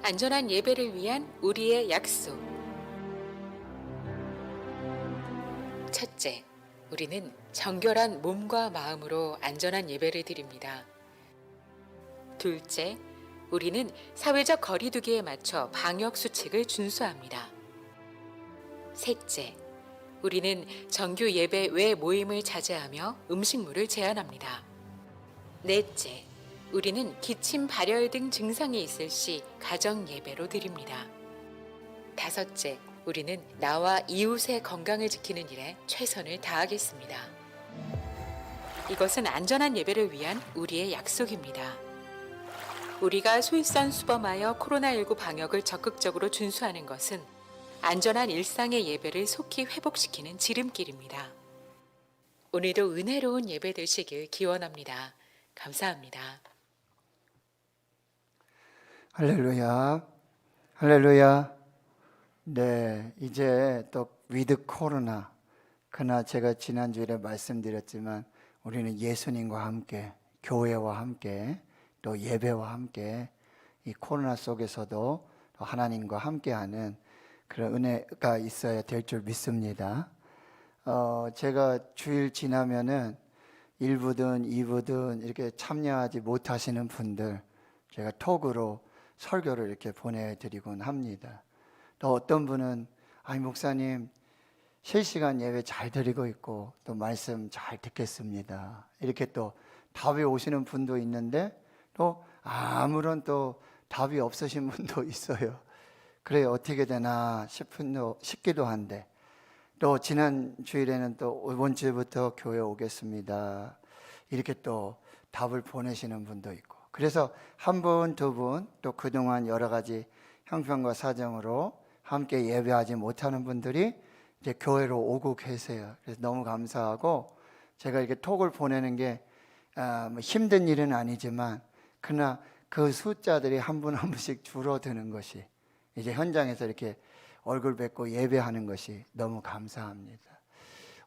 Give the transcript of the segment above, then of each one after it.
안전한 예배를 위한 우리의 약속. 첫째, 우리는 정결한 몸과 마음으로 안전한 예배를 드립니다. 둘째, 우리는 사회적 거리두기에 맞춰 방역 수칙을 준수합니다. 셋째, 우리는 정규 예배 외 모임을 자제하며 음식물을 제한합니다. 넷째, 우리는 기침, 발열 등 증상이 있을 시 가정 예배로 드립니다. 다섯째, 우리는 나와 이웃의 건강을 지키는 일에 최선을 다하겠습니다. 이것은 안전한 예배를 위한 우리의 약속입니다. 우리가 솔선수범하여 코로나19 방역을 적극적으로 준수하는 것은 안전한 일상의 예배를 속히 회복시키는 지름길입니다. 오늘도 은혜로운 예배 되시길 기원합니다. 감사합니다. 할렐루야, 할렐루야. 네, 이제 또 위드 코로나. 그러나 제가 지난주에 말씀드렸지만 우리는 예수님과 함께, 교회와 함께, 또 예배와 함께 이 코로나 속에서도 또 하나님과 함께하는 그런 은혜가 있어야 될 줄 믿습니다. 제가 주일 지나면은 1부든 2부든 이렇게 참여하지 못하시는 분들 제가 톡으로 설교를 이렇게 보내드리곤 합니다. 또 어떤 분은 아니 목사님 실시간 예배 잘 드리고 있고 또 말씀 잘 듣겠습니다 이렇게 또 답이 오시는 분도 있는데 또 아무런 또 답이 없으신 분도 있어요. 그래 어떻게 되나 싶기도 한데 또 지난 주일에는 또 이번 주부터 교회 오겠습니다 이렇게 또 답을 보내시는 분도 있고 그래서 한 분, 두 분 또 그동안 여러 가지 형편과 사정으로 함께 예배하지 못하는 분들이 이제 교회로 오고 계세요. 그래서 너무 감사하고 제가 이렇게 톡을 보내는 게 힘든 일은 아니지만 그러나 그 숫자들이 한 분 한 분씩 줄어드는 것이 이제 현장에서 이렇게 얼굴 뵙고 예배하는 것이 너무 감사합니다.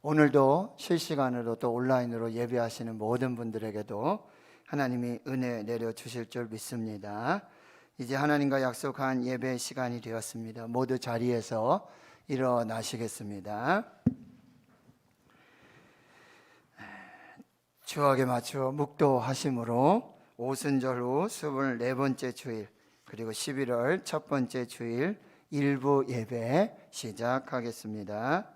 오늘도 실시간으로 또 온라인으로 예배하시는 모든 분들에게도 하나님이 은혜 내려주실 줄 믿습니다. 이제 하나님과 약속한 예배 시간이 되었습니다. 모두 자리에서 일어나시겠습니다. 주악에 맞추어 묵도하심으로 오순절 후 24번째 주일 그리고 11월 첫 번째 주일 일부 예배 시작하겠습니다.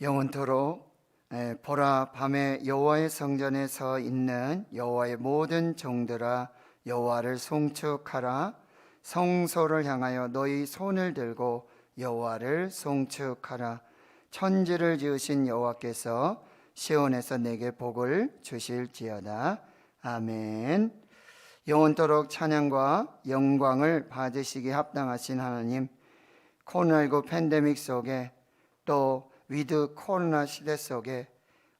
영원토록 보라 밤에 여호와의 성전에 서 있는 여호와의 모든 종들아 여호와를 송축하라. 성소를 향하여 너희 손을 들고 여호와를 송축하라. 천지를 지으신 여호와께서 시온에서 내게 복을 주실지어다. 아멘. 영원토록 찬양과 영광을 받으시기에 합당하신 하나님, 코로나19 팬데믹 속에 또 위드 코로나 시대 속에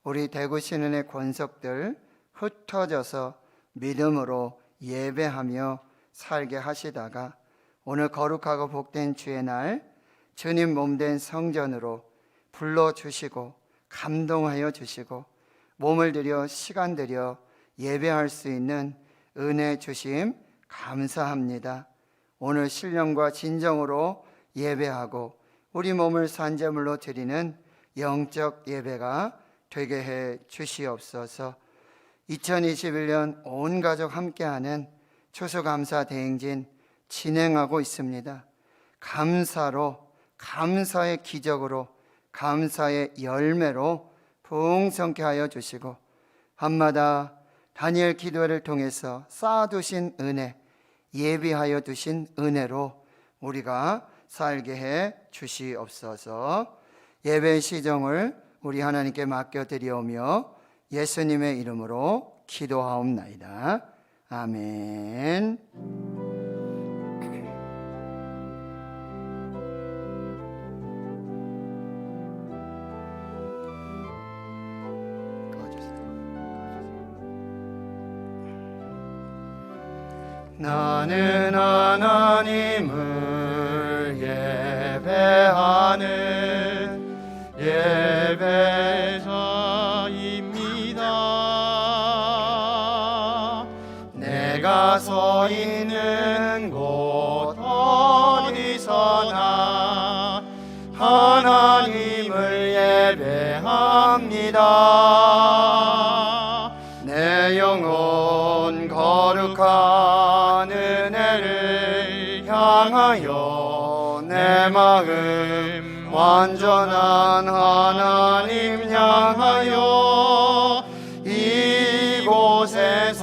우리 대구 신은의 권석들 흩어져서 믿음으로 예배하며 살게 하시다가 오늘 거룩하고 복된 주의 날 주님 몸된 성전으로 불러주시고 감동하여 주시고 몸을 들여 시간 들여 예배할 수 있는 은혜 주심 감사합니다. 오늘 신령과 진정으로 예배하고 우리 몸을 산제물로 드리는 영적 예배가 되게 해 주시옵소서. 2021년 온 가족 함께하는 추수감사 대행진 진행하고 있습니다. 감사로, 감사의 기적으로, 감사의 열매로 풍성케 하여 주시고 밤마다 다니엘 기도회를 통해서 쌓아두신 은혜, 예비하여 두신 은혜로 우리가 살게 해 주시옵소서. 예배 시정을 우리 하나님께 맡겨드리오며 예수님의 이름으로 기도하옵나이다. 아멘. 나는 하나님을 예배하는 예배자입니다. 내가 서 있는 곳 어디서나 하나님을 예배합니다. 내 영혼 거룩한 은혜를 향하여 내 마음 완전한 하나님 향하여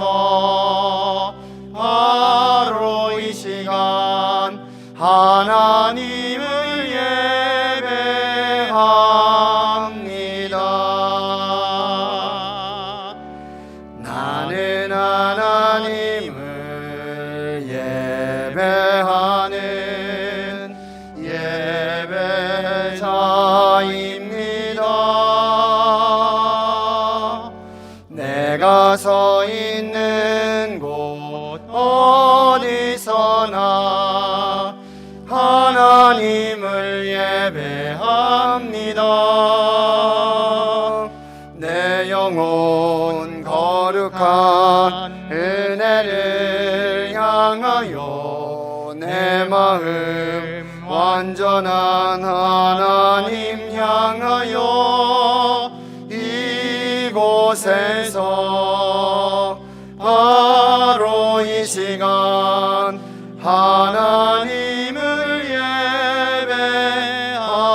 이곳에서 바로 이 시간 하나님을 예배합니다. 나는 하나님을 예배하는 예배자입니다. 내가 서 있는 곳 어디서나 하나님을 예배합니다. 내 영혼 거룩한 은혜를 향하여 내 마음 완전한 하나님 향하여 이곳에서 바로 이 시간 하나님을 예배합니다.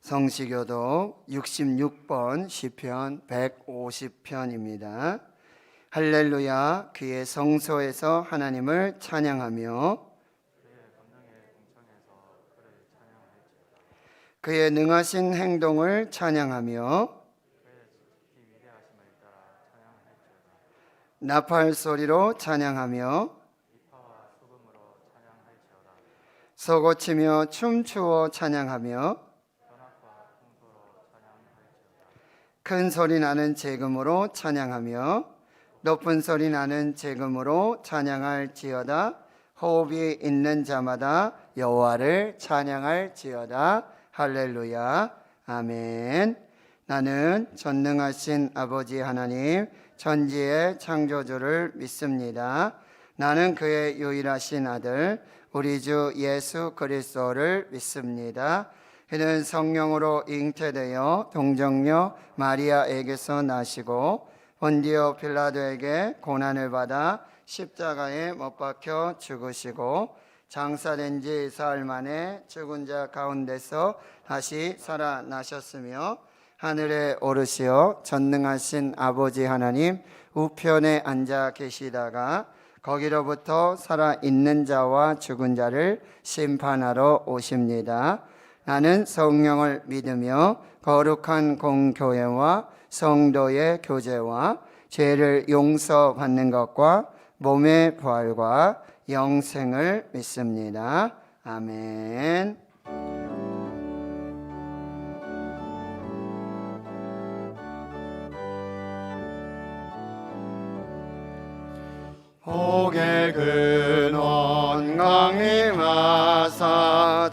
성시교독 66번 시편 150편입니다. 할렐루야. 그의 성소에서 하나님을 찬양하며 그의 능하신 행동을 찬양하며 나팔 소리로 찬양하며 서고치며 춤추어 찬양하며 큰 소리 나는 재금으로 찬양하며 높은 소리 나는 재금으로 찬양할지어다. 호흡이 있는 자마다 여호와를 찬양할지어다. 할렐루야. 아멘. 나는 전능하신 아버지 하나님 천지의 창조주를 믿습니다. 나는 그의 유일하신 아들 우리 주 예수 그리스도를 믿습니다. 그는 성령으로 잉태되어 동정녀 마리아에게서 나시고 본디오 빌라도에게 고난을 받아 십자가에 못 박혀 죽으시고 장사된 지 사흘 만에 죽은 자 가운데서 다시 살아나셨으며 하늘에 오르시어 전능하신 아버지 하나님 우편에 앉아 계시다가 거기로부터 살아있는 자와 죽은 자를 심판하러 오십니다. 나는 성령을 믿으며 거룩한 공교회와 성도의 교제와 죄를 용서받는 것과 몸의 부활과 영생을 믿습니다. 아멘. 복의 근원 강림하사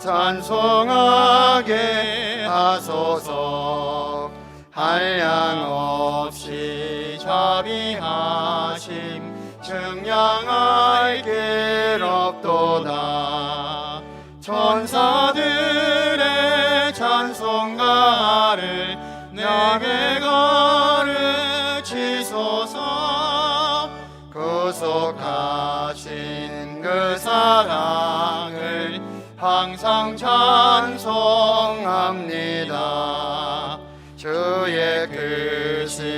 찬송하게 하소서. 한량없이 자비하심 증량할 길 없도다. 천사들의 찬송가를 내게 가르치소서. 구속하신 그 사랑을 항상 찬송합니다. 주의 크신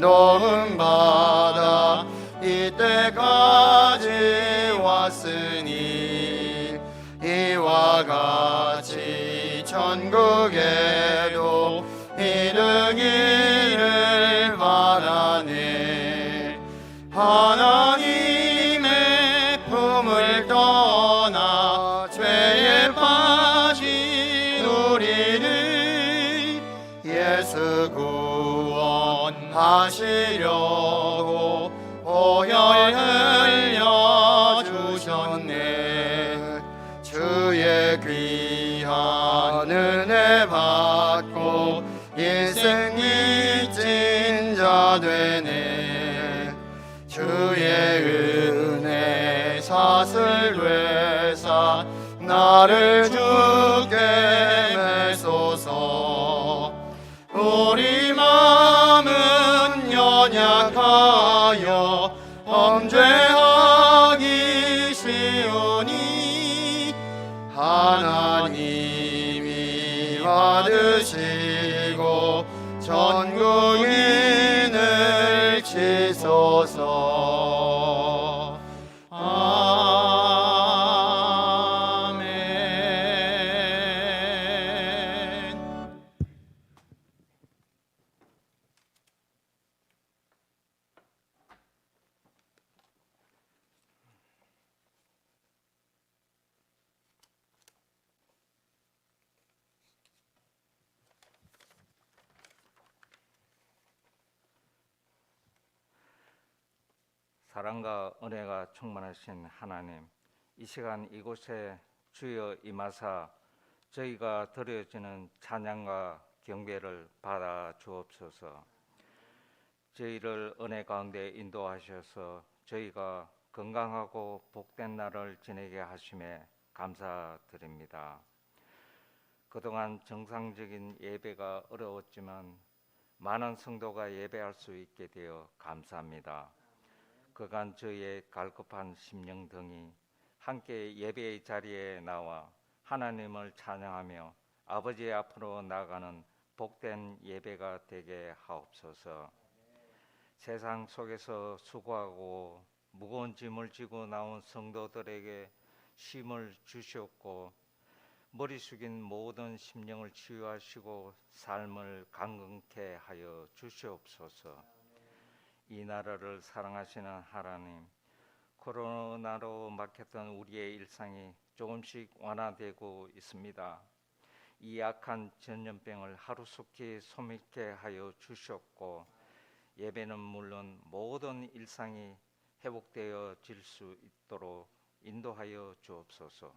도움받아 이때까지 왔으니 이와 같이 천국에도 이르기를 바라네. 하나님의 품을 떠나 죄에 빠진 우리를 예수 구원하시려고 보혈 흘려 주셨네. 주의 귀한 은혜 받고 인생 믿진 자 되네. 주의 은혜 사슬 되사 나를 주께 매소서. 우리 마음은 연약하여 범죄하기 쉬우니 하나님이 받으시고 전국인을 치소서. 아멘. 사랑과 은혜가 충만하신 하나님, 이 시간 이곳에 주여 임하사 저희가 드려지는 찬양과 경배를 받아 주옵소서. 저희를 은혜 가운데 인도하셔서 저희가 건강하고 복된 날을 지내게 하심에 감사드립니다. 그동안 정상적인 예배가 어려웠지만 많은 성도가 예배할 수 있게 되어 감사합니다. 그간 저희의 갈급한 심령 등이 함께 예배의 자리에 나와 하나님을 찬양하며 아버지 앞으로 나가는 복된 예배가 되게 하옵소서. 세상 속에서 수고하고 무거운 짐을 지고 나온 성도들에게 쉼을 주시옵고 머리 숙인 모든 심령을 치유하시고 삶을 강건케 하여 주시옵소서. 이 나라를 사랑하시는 하나님, 코로나로 막혔던 우리의 일상이 조금씩 완화되고 있습니다. 이 악한 전염병을 하루속히 소멸케 하여 주시옵고 예배는 물론 모든 일상이 회복되어질 수 있도록 인도하여 주옵소서.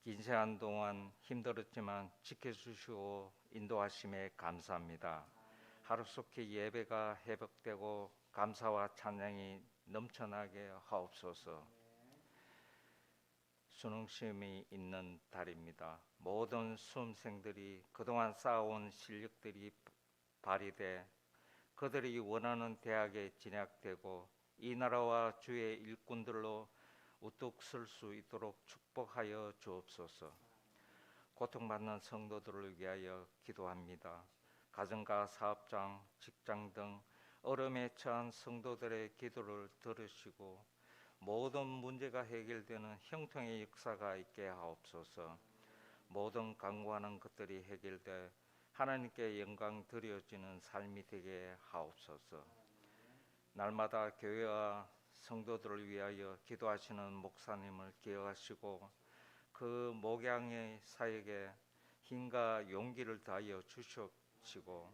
긴 시간 동안 힘들었지만 지켜주시고 인도하심에 감사합니다. 하루속히 예배가 회복되고 감사와 찬양이 넘쳐나게 하옵소서. 수능시험이 있는 달입니다. 모든 수험생들이 그동안 쌓아온 실력들이 발휘돼 그들이 원하는 대학에 진학되고 이 나라와 주의 일꾼들로 우뚝 설 수 있도록 축복하여 주옵소서. 고통받는 성도들을 위하여 기도합니다. 가정과 사업장, 직장 등 어려움에 처한 성도들의 기도를 들으시고 모든 문제가 해결되는 형통의 역사가 있게 하옵소서. 모든 간구하는 것들이 해결돼 하나님께 영광 드려지는 삶이 되게 하옵소서. 날마다 교회와 성도들을 위하여 기도하시는 목사님을 기억하시고 그 목양의 사역에 힘과 용기를 다하여 주시옵시고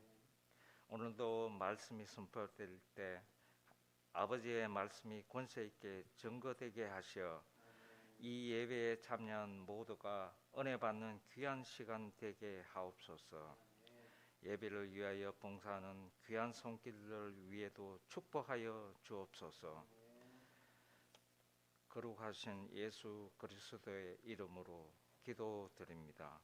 오늘도 말씀이 선포될 때 아버지의 말씀이 권세 있게 증거되게 하시어 이 예배에 참여한 모두가 은혜 받는 귀한 시간 되게 하옵소서. 예배를 위하여 봉사하는 귀한 손길을 위해도 축복하여 주옵소서. 거룩하신 예수 그리스도의 이름으로 기도드립니다.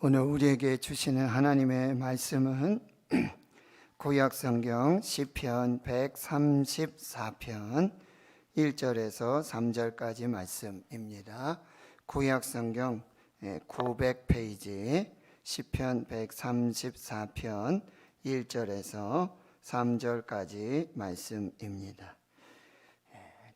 오늘 우리에게 주시는 하나님의 말씀은 구약성경 시편 134편 1절에서 3절까지 말씀입니다. 구약성경 900페이지 시편 134편 1절에서 3절까지 말씀입니다.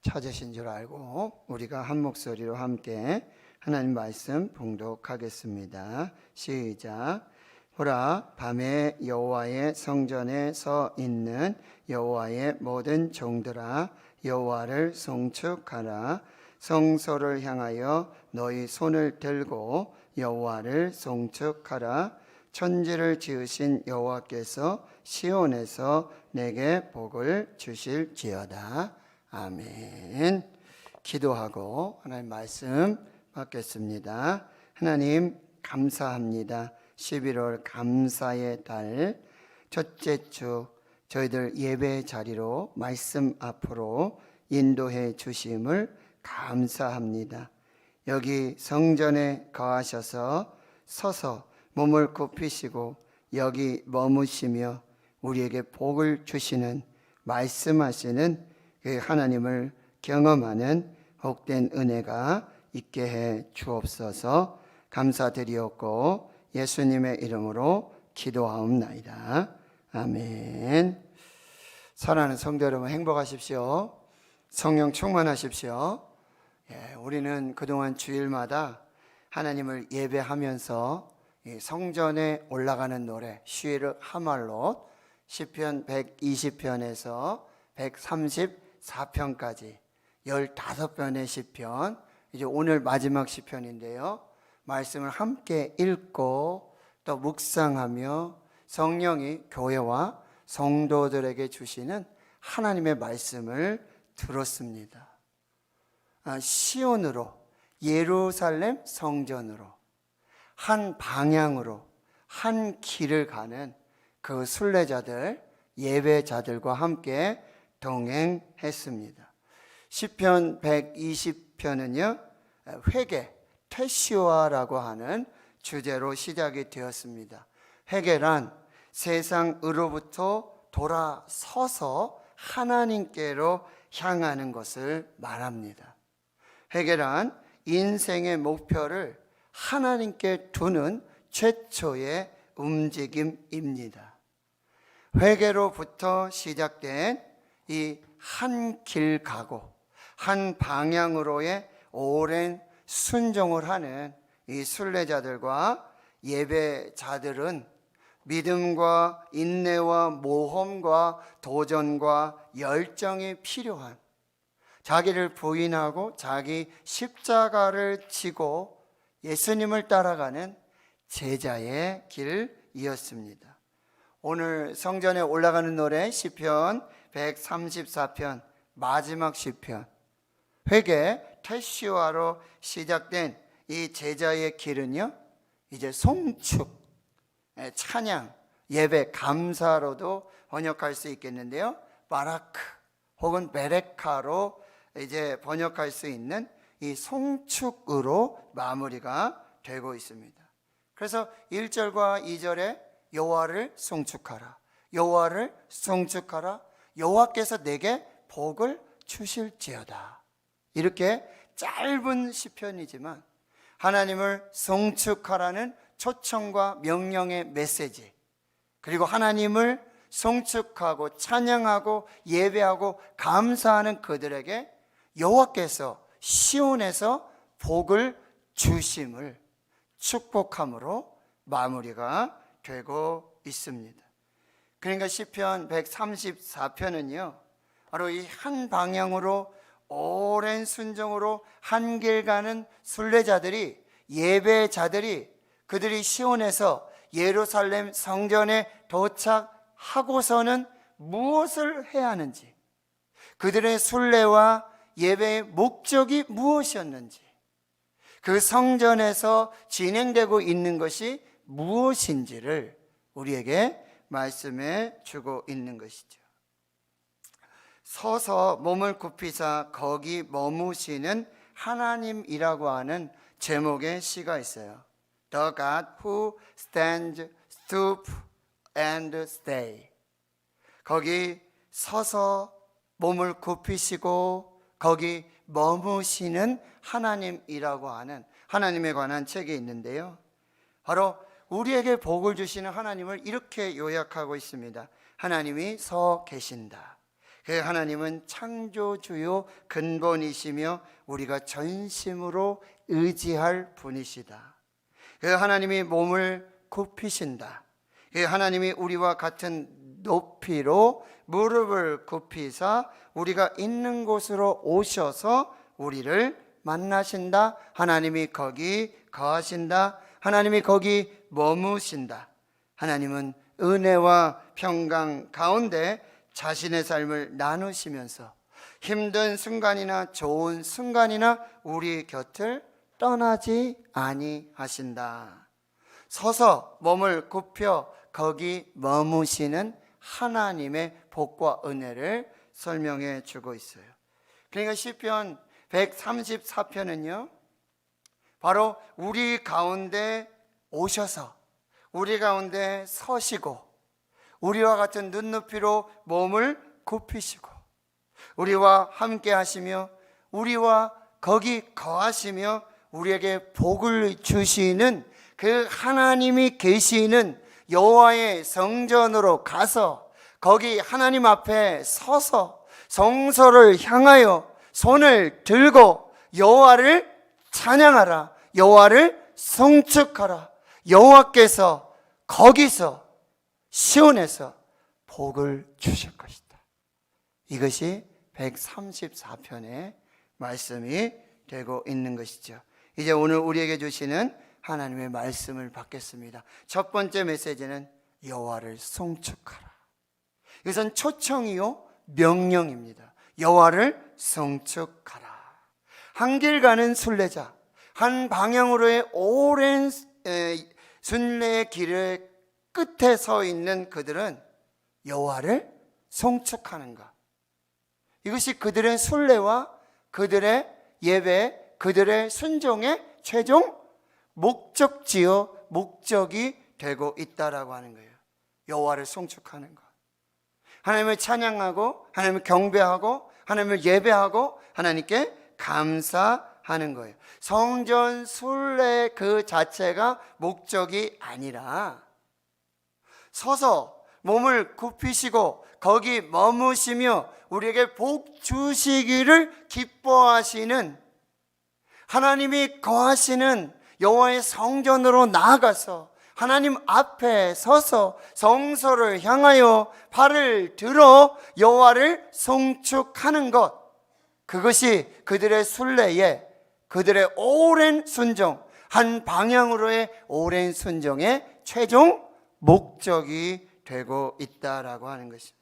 찾으신 줄 알고 우리가 한 목소리로 함께 하나님 말씀 봉독하겠습니다. 시작. 보라, 밤에 여호와의 성전에 서 있는 여호와의 모든 종들아, 여호와를 송축하라. 성소를 향하여 너희 손을 들고 여호와를 송축하라. 천지를 지으신 여호와께서 시온에서 내게 복을 주실지어다. 아멘. 기도하고 하나님 말씀 받겠습니다. 하나님 감사합니다. 11월 감사의 달 첫째 주 저희들 예배 자리로 말씀 앞으로 인도해 주심을 감사합니다. 여기 성전에 거하셔서 서서 몸을 굽히시고 여기 머무시며 우리에게 복을 주시는 말씀하시는 그 하나님을 경험하는 복된 은혜가 있게 해 주옵소서. 감사드리옵고 예수님의 이름으로 기도하옵나이다. 아멘. 사랑하는 성도 여러분, 행복하십시오. 성령 충만하십시오. 우리는 그동안 주일마다 하나님을 예배하면서 성전에 올라가는 노래 쉬르 하말롯 시편 120편에서 134편까지 15편의 시편, 이제 오늘 마지막 시편인데요, 말씀을 함께 읽고 또 묵상하며 성령이 교회와 성도들에게 주시는 하나님의 말씀을 들었습니다. 시온으로, 예루살렘 성전으로, 한 방향으로 한 길을 가는 그 순례자들, 예배자들과 함께 동행했습니다. 시편 120편은요 회개, 테시오아라고 하는 주제로 시작이 되었습니다. 회개란 세상으로부터 돌아서서 하나님께로 향하는 것을 말합니다. 회개란 인생의 목표를 하나님께 두는 최초의 움직임입니다. 회개로부터 시작된 이 한 길 가고 한 방향으로의 오랜 순종을 하는 이 순례자들과 예배자들은 믿음과 인내와 모험과 도전과 열정이 필요한, 자기를 부인하고 자기 십자가를 지고 예수님을 따라가는 제자의 길이었습니다. 오늘 성전에 올라가는 노래 시편 134편 마지막 시편, 회개 테시오아로 시작된 이 제자의 길은요 이제 송축, 찬양, 예배, 감사로도 번역할 수 있겠는데요, 바라크 혹은 베레카로 이제 번역할 수 있는 이 송축으로 마무리가 되고 있습니다. 그래서 1절과 2절에 여호와를 송축하라, 여호와를 송축하라, 여호와께서 내게 복을 주실지어다. 이렇게 짧은 시편이지만 하나님을 송축하라는 초청과 명령의 메시지, 그리고 하나님을 송축하고 찬양하고 예배하고 감사하는 그들에게 여호와께서 시온에서 복을 주심을 축복함으로 마무리가 되고 있습니다. 그러니까 시편 134편은요 바로 이 한 방향으로 오랜 순종으로 한 길 가는 순례자들이, 예배자들이, 그들이 시온에서 예루살렘 성전에 도착하고서는 무엇을 해야 하는지, 그들의 순례와 예배의 목적이 무엇이었는지, 그 성전에서 진행되고 있는 것이 무엇인지를 우리에게 말씀해 주고 있는 것이죠. 서서 몸을 굽히사 거기 머무시는 하나님이라고 하는 제목의 시가 있어요. The God who stands, stoop and stay. 거기 서서 몸을 굽히시고 거기 머무시는 하나님이라고 하는 하나님에 관한 책이 있는데요. 바로 우리에게 복을 주시는 하나님을 이렇게 요약하고 있습니다. 하나님이 서 계신다. 그 하나님은 창조주요 근본이시며 우리가 전심으로 의지할 분이시다. 그 하나님이 몸을 굽히신다. 그 하나님이 우리와 같은 높이로 무릎을 굽히사 우리가 있는 곳으로 오셔서 우리를 만나신다. 하나님이 거기 거하신다. 하나님이 거기 머무신다. 하나님은 은혜와 평강 가운데 자신의 삶을 나누시면서 힘든 순간이나 좋은 순간이나 우리 곁을 떠나지 아니하신다. 서서 몸을 굽혀 거기 머무시는 하나님의 복과 은혜를 설명해 주고 있어요. 그러니까 시편 134편은요 바로 우리 가운데 오셔서 우리 가운데 서시고 우리와 같은 눈높이로 몸을 굽히시고 우리와 함께 하시며 우리와 거기 거하시며 우리에게 복을 주시는 그 하나님이 계시는 여호와의 성전으로 가서 거기 하나님 앞에 서서 성소를 향하여 손을 들고 여호와를 찬양하라. 여호와를 송축하라. 여호와께서 거기서 시온에서 복을 주실 것이다. 이것이 134편의 말씀이 되고 있는 것이죠. 이제 오늘 우리에게 주시는 하나님의 말씀을 받겠습니다. 첫 번째 메시지는 여호와를 송축하라. 이것은 초청이요 명령입니다. 여호와를 송축하라. 한 길 가는 순례자, 한 방향으로의 오랜 순례의 길의 끝에 서 있는 그들은 여호와를 송축하는 것, 이것이 그들의 순례와 그들의 예배, 그들의 순종의 최종 목적지요 목적이 되고 있다라고 하는 거예요. 여호와를 송축하는 것, 하나님을 찬양하고 하나님을 경배하고 하나님을 예배하고 하나님께 감사하는 거예요. 성전 순례 그 자체가 목적이 아니라 서서 몸을 굽히시고 거기 머무시며 우리에게 복 주시기를 기뻐하시는 하나님이 거하시는 여호와의 성전으로 나아가서 하나님 앞에 서서 성소를 향하여 발을 들어 여호와를 송축하는 것, 그것이 그들의 순례에 그들의 오랜 순종, 한 방향으로의 오랜 순종의 최종 목적이 되고 있다라고 하는 것입니다.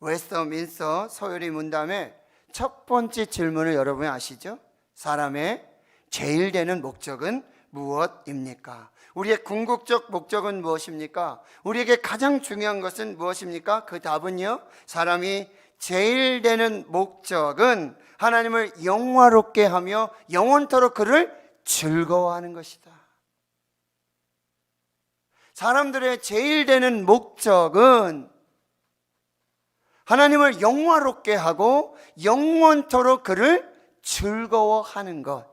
웨스터민스터 소요리 문답의 첫 번째 질문을 여러분이 아시죠? 사람의 제일 되는 목적은 무엇입니까? 우리의 궁극적 목적은 무엇입니까? 우리에게 가장 중요한 것은 무엇입니까? 그 답은요, 사람이 제일 되는 목적은 하나님을 영화롭게 하며 영원토록 그를 즐거워하는 것이다. 사람들의 제일 되는 목적은 하나님을 영화롭게 하고 영원토록 그를 즐거워하는 것,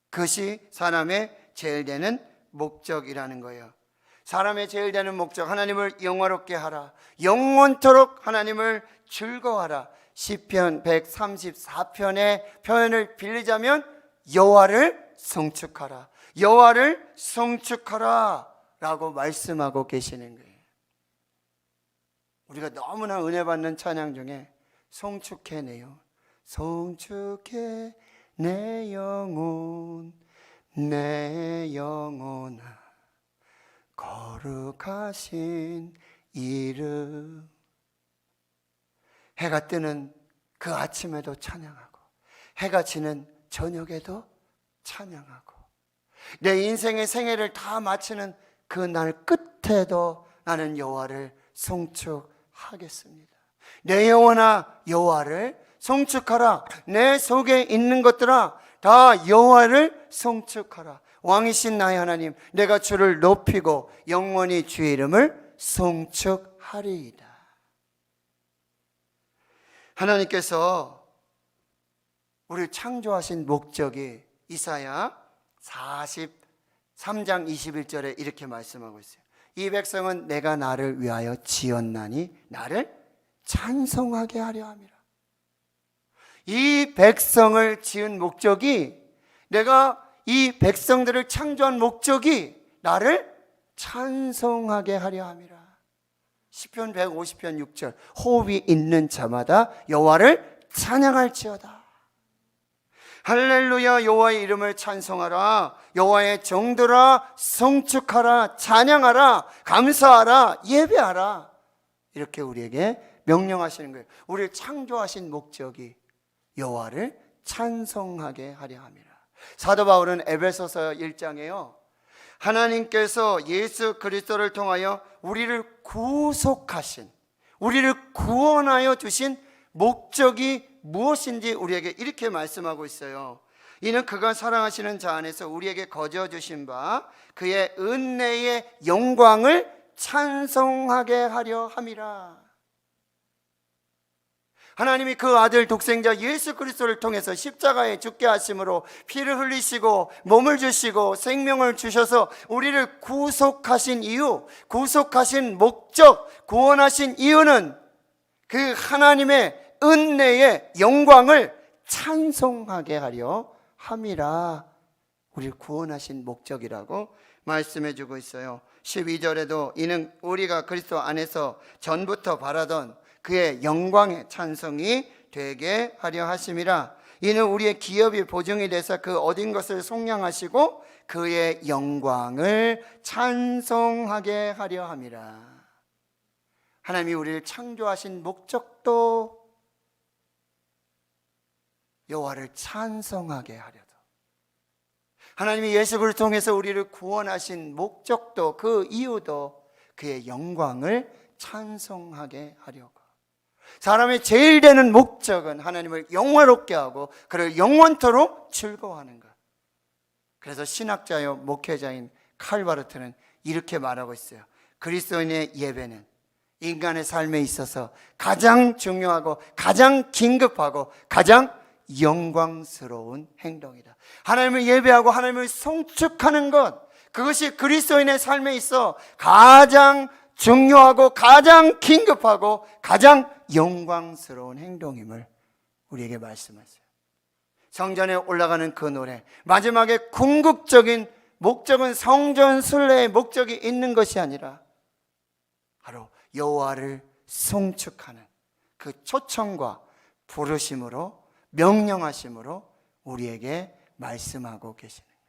그것이 사람의 제일 되는 목적이라는 거예요. 사람의 제일 되는 목적, 하나님을 영화롭게 하라, 영원토록 하나님을 즐거워하라. 시편 134편의 표현을 빌리자면 여호와를 송축하라, 여호와를 송축하라 라고 말씀하고 계시는 거예요. 우리가 너무나 은혜 받는 찬양 중에 송축해내요. 송축해 내 영혼, 내 영혼아, 거룩하신 이름. 해가 뜨는 그 아침에도 찬양하고 해가 지는 저녁에도 찬양하고 내 인생의 생애를 다 마치는 그 날 끝에도 나는 여호와를 송축하겠습니다. 내 영혼아 여호와를 송축하라. 내 속에 있는 것들아 다 여호와를 송축하라. 왕이신 나의 하나님, 내가 주를 높이고 영원히 주의 이름을 송축하리이다. 하나님께서 우리를 창조하신 목적이 이사야 43장 21절에 이렇게 말씀하고 있어요. 이 백성은 내가 나를 위하여 지었나니 나를 찬송하게 하려 함이라. 이 백성을 지은 목적이, 내가 이 백성들을 창조한 목적이 나를 찬송하게 하려 함이라. 시편 150편 6절, 호흡이 있는 자마다 여호와를 찬양할지어다. 할렐루야, 여호와의 이름을 찬송하라. 여호와의 정들아 송축하라. 찬양하라. 감사하라. 예배하라. 이렇게 우리에게 명령하시는 거예요. 우리를 창조하신 목적이 여호와를 찬송하게 하려 함이라. 사도 바울은 에베소서 1장에요, 하나님께서 예수 그리스도를 통하여 우리를 구속하신, 우리를 구원하여 주신 목적이 무엇인지 우리에게 이렇게 말씀하고 있어요. 이는 그가 사랑하시는 자 안에서 우리에게 거저 주신 바 그의 은혜의 영광을 찬송하게 하려 함이라. 하나님이 그 아들 독생자 예수 그리스도를 통해서 십자가에 죽게 하심으로 피를 흘리시고 몸을 주시고 생명을 주셔서 우리를 구속하신 이유, 구속하신 목적, 구원하신 이유는 그 하나님의 은혜의 영광을 찬송하게 하려 함이라. 우리를 구원하신 목적이라고 말씀해 주고 있어요. 12절에도 이는 우리가 그리스도 안에서 전부터 바라던 그의 영광의 찬송이 되게 하려 하심이라. 이는 우리의 기업이 보증이 돼서 그 얻은 것을 속량하시고 그의 영광을 찬송하게 하려 함이라. 하나님이 우리를 창조하신 목적도 여호와를 찬송하게 하려다. 하나님이 예수 그리스도를 통해서 우리를 구원하신 목적도, 그 이유도 그의 영광을 찬송하게 하려고. 사람의 제일 되는 목적은 하나님을 영화롭게 하고 그를 영원토록 즐거워하는 것. 그래서 신학자요 목회자인 칼바르트는 이렇게 말하고 있어요. 그리스도인의 예배는 인간의 삶에 있어서 가장 중요하고 가장 긴급하고 가장 영광스러운 행동이다. 하나님을 예배하고 하나님을 송축하는 것, 그것이 그리스도인의 삶에 있어 가장 중요하고 가장 긴급하고 가장 영광스러운 행동임을 우리에게 말씀하세요. 성전에 올라가는 그 노래, 마지막에 궁극적인 목적은 성전 순례의 목적이 있는 것이 아니라 바로 여호와를 송축하는 그 초청과 부르심으로, 명령하심으로 우리에게 말씀하고 계시는 거예요.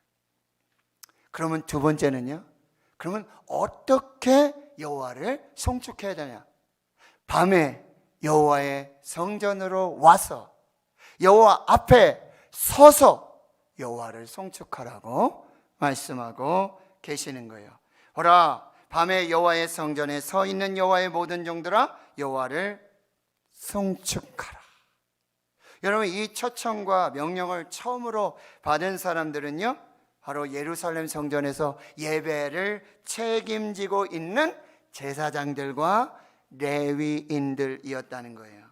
그러면 두 번째는요, 그러면 어떻게 여호와를 송축해야 되냐? 밤에 여호와의 성전으로 와서 여호와 앞에 서서 여호와를 송축하라고 말씀하고 계시는 거예요. 보라, 밤에 여호와의 성전에 서 있는 여호와의 모든 종들아 여호와를 송축하라. 여러분, 이 초청과 명령을 처음으로 받은 사람들은요, 바로 예루살렘 성전에서 예배를 책임지고 있는 제사장들과 레위인들이었다는 거예요.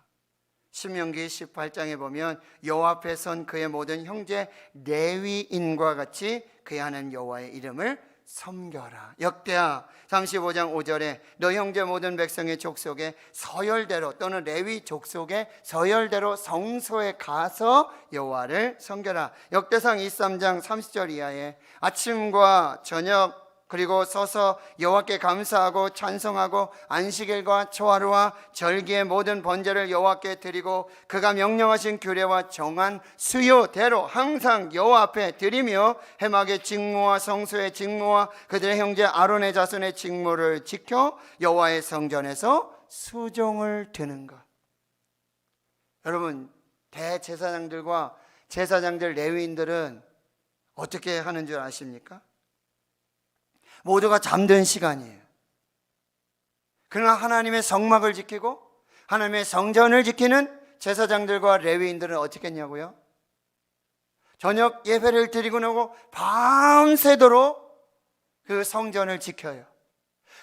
신명기 18장에 보면 여호와 앞에 선 그의 모든 형제 레위인과 같이 그의 하나님 여호와의 이름을 섬겨라. 역대하 35장 5절에 너 형제 모든 백성의 족속에 서열대로 또는 레위 족속의 서열대로 성소에 가서 여호와를 섬겨라. 역대상 23장 30절 이하에 아침과 저녁 그리고 서서 여호와께 감사하고 찬송하고 안식일과 초하루와 절기의 모든 번제를 여호와께 드리고 그가 명령하신 규례와 정한 수요대로 항상 여호와 앞에 드리며 해막의 직무와 성소의 직무와 그들의 형제 아론의 자손의 직무를 지켜 여호와의 성전에서 수종을 드는 것. 여러분, 대제사장들과 제사장들 레위인들은 어떻게 하는 줄 아십니까? 모두가 잠든 시간이에요. 그러나 하나님의 성막을 지키고 하나님의 성전을 지키는 제사장들과 레위인들은 어떻게 했냐고요? 저녁 예배를 드리고 나고 밤새도록 그 성전을 지켜요.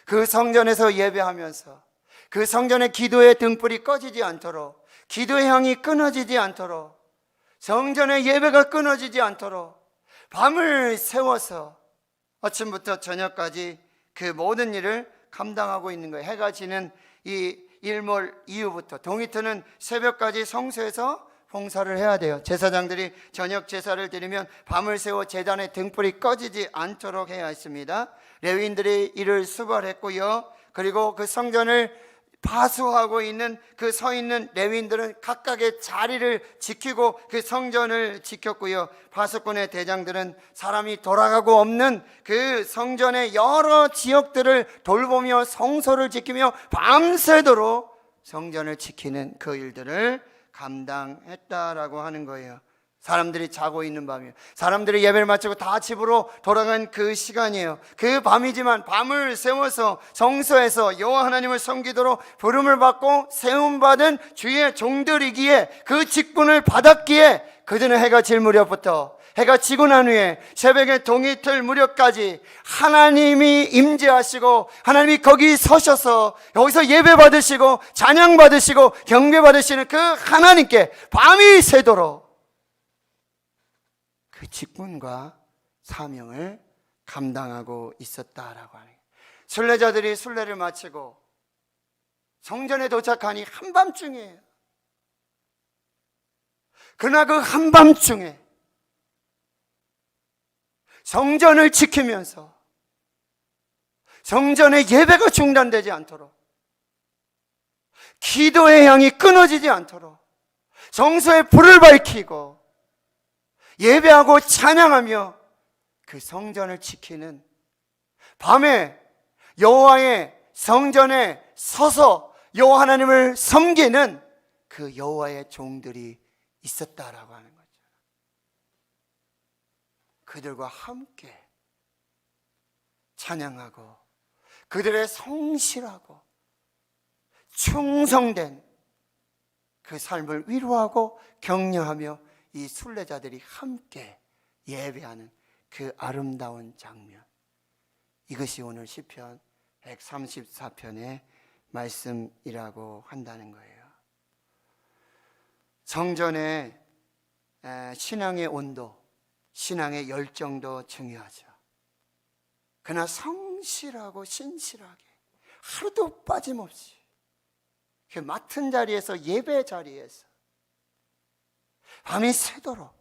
그 성전에서 예배하면서 그 성전의 기도의 등불이 꺼지지 않도록, 기도의 향이 끊어지지 않도록, 성전의 예배가 끊어지지 않도록 밤을 새워서 아침부터 저녁까지 그 모든 일을 감당하고 있는 거예요. 해가 지는 이 일몰 이후부터 동이 트는 새벽까지 성소에서 봉사를 해야 돼요. 제사장들이 저녁 제사를 드리면 밤을 새워 제단의 등불이 꺼지지 않도록 해야 했습니다. 레위인들이 이를 수발했고요. 그리고 그 성전을 파수하고 있는 그 서 있는 레위인들은 각각의 자리를 지키고 그 성전을 지켰고요. 파수꾼의 대장들은 사람이 돌아가고 없는 그 성전의 여러 지역들을 돌보며 성소를 지키며 밤새도록 성전을 지키는 그 일들을 감당했다라고 하는 거예요. 사람들이 자고 있는 밤이에요. 사람들이 예배를 마치고 다 집으로 돌아간 그 시간이에요. 그 밤이지만 밤을 새워서 성소에서 여호와 하나님을 섬기도록 부름을 받고 세움받은 주의 종들이기에, 그 직분을 받았기에 그들은 해가 질 무렵부터 해가 지고 난 후에 새벽에 동이 틀 무렵까지 하나님이 임재하시고 하나님이 거기 서셔서 여기서 예배 받으시고 찬양 받으시고 경배 받으시는 그 하나님께 밤이 새도록 그 직분과 사명을 감당하고 있었다라고 하는 거예요. 순례자들이 순례를 마치고 성전에 도착하니 한밤중이에요. 그러나 그 한밤중에 성전을 지키면서 성전의 예배가 중단되지 않도록, 기도의 향이 끊어지지 않도록 성소에 불을 밝히고 예배하고 찬양하며 그 성전을 지키는, 밤에 여호와의 성전에 서서 여호와 하나님을 섬기는 그 여호와의 종들이 있었다라고 하는 거죠. 그들과 함께 찬양하고 그들의 성실하고 충성된 그 삶을 위로하고 격려하며 이 순례자들이 함께 예배하는 그 아름다운 장면, 이것이 오늘 시편 134편의 말씀이라고 한다는 거예요. 성전의 신앙의 온도, 신앙의 열정도 중요하죠. 그러나 성실하고 신실하게 하루도 빠짐없이 그 맡은 자리에서, 예배 자리에서 밤이 새도록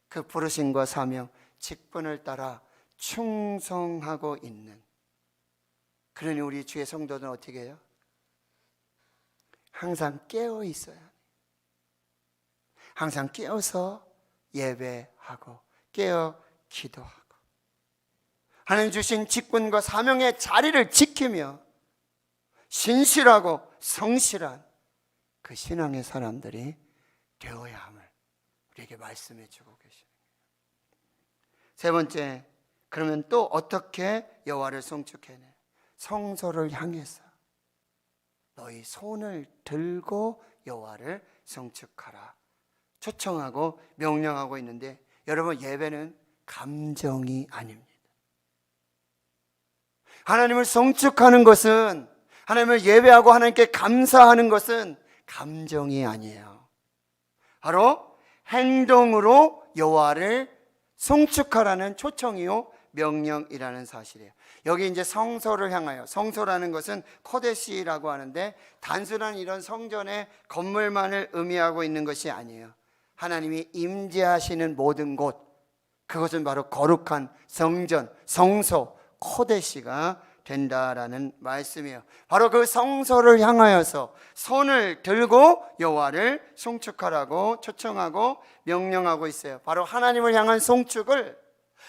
그 부르심과 사명, 직분을 따라 충성하고 있는, 그러니 우리 주의 성도는 어떻게 해요? 항상 깨어 있어야 해요. 항상 깨어서 예배하고 깨어 기도하고 하나님 주신 직분과 사명의 자리를 지키며 신실하고 성실한 그 신앙의 사람들이 되어야 함을 우리에게 말씀해 주고 계십니다. 세 번째, 그러면 또 어떻게 여호와를 송축해내? 성소를 향해서 너희 손을 들고 여호와를 송축하라 초청하고 명령하고 있는데, 여러분, 예배는 감정이 아닙니다. 하나님을 송축하는 것은, 하나님을 예배하고 하나님께 감사하는 것은 감정이 아니에요. 바로 행동으로 여호와를 송축하라는 초청이요 명령이라는 사실이에요. 여기 이제 성소를 향하여, 성소라는 것은 코데시라고 하는데 단순한 이런 성전의 건물만을 의미하고 있는 것이 아니에요. 하나님이 임재하시는 모든 곳, 그것은 바로 거룩한 성전, 성소, 코데시가 된다라는 말씀이에요. 바로 그 성소를 향하여서 손을 들고 여호와를 송축하라고 초청하고 명령하고 있어요. 바로 하나님을 향한 송축을,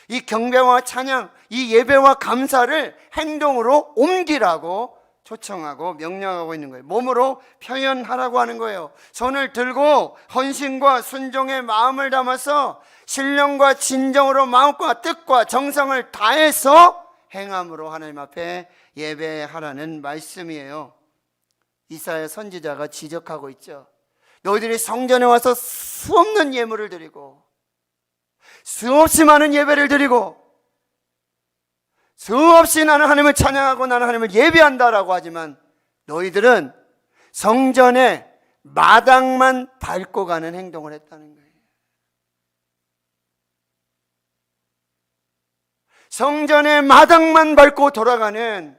이 경배와 찬양, 이 예배와 감사를 행동으로 옮기라고 초청하고 명령하고 있는 거예요. 몸으로 표현하라고 하는 거예요. 손을 들고 헌신과 순종의 마음을 담아서 신령과 진정으로 마음과 뜻과 정성을 다해서 행함으로 하나님 앞에 예배하라는 말씀이에요. 이사야 선지자가 지적하고 있죠. 너희들이 성전에 와서 수없는 예물을 드리고 수없이 많은 예배를 드리고 수없이 나는 하나님을 찬양하고 나는 하나님을 예배한다라고 하지만 너희들은 성전의 마당만 밟고 가는 행동을 했다는 거예요. 성전의 마당만 밟고 돌아가는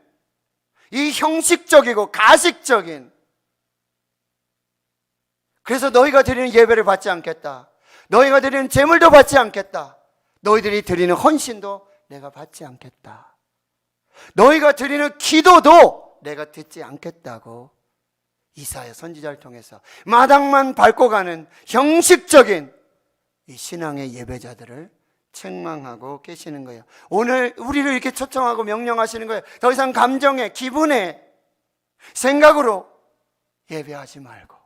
이 형식적이고 가식적인, 그래서 너희가 드리는 예배를 받지 않겠다, 너희가 드리는 제물도 받지 않겠다, 너희들이 드리는 헌신도 내가 받지 않겠다, 너희가 드리는 기도도 내가 듣지 않겠다고 이사야 선지자를 통해서 마당만 밟고 가는 형식적인 이 신앙의 예배자들을 책망하고 계시는 거예요. 오늘 우리를 이렇게 초청하고 명령하시는 거예요. 더 이상 감정에, 기분에, 생각으로 예배하지 말고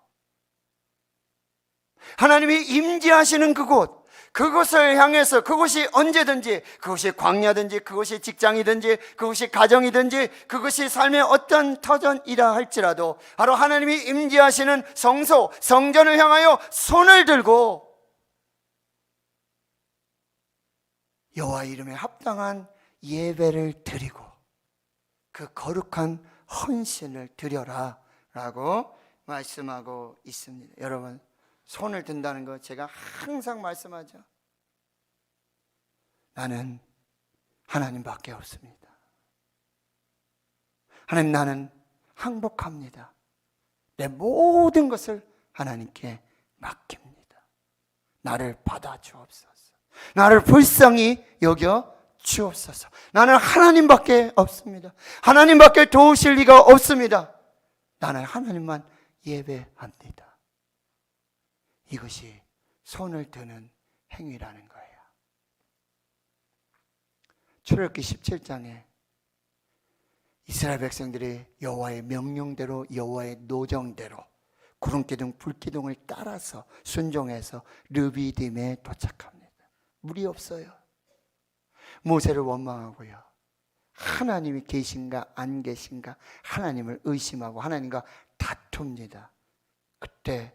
하나님이 임재하시는 그곳, 그곳을 향해서, 그곳이 언제든지, 그곳이 광야든지, 그곳이 직장이든지, 그곳이 가정이든지, 그것이 삶의 어떤 터전이라 할지라도 바로 하나님이 임재하시는 성소, 성전을 향하여 손을 들고 여호와 이름에 합당한 예배를 드리고 그 거룩한 헌신을 드려라 라고 말씀하고 있습니다. 여러분, 손을 든다는 거 제가 항상 말씀하죠. 나는 하나님밖에 없습니다. 하나님, 나는 항복합니다. 내 모든 것을 하나님께 맡깁니다. 나를 받아 주옵소서. 나를 불쌍히 여겨 주옵소서. 나는 하나님밖에 없습니다. 하나님밖에 도우실 리가 없습니다. 나는 하나님만 예배합니다. 이것이 손을 드는 행위라는 거예요. 출애굽기 17장에 이스라엘 백성들이 여호와의 명령대로, 여호와의 노정대로 구름기둥, 불기둥을 따라서 순종해서 르비딤에 도착합니다. 물이 없어요. 모세를 원망하고요, 하나님이 계신가 안 계신가 하나님을 의심하고 하나님과 다툽니다. 그때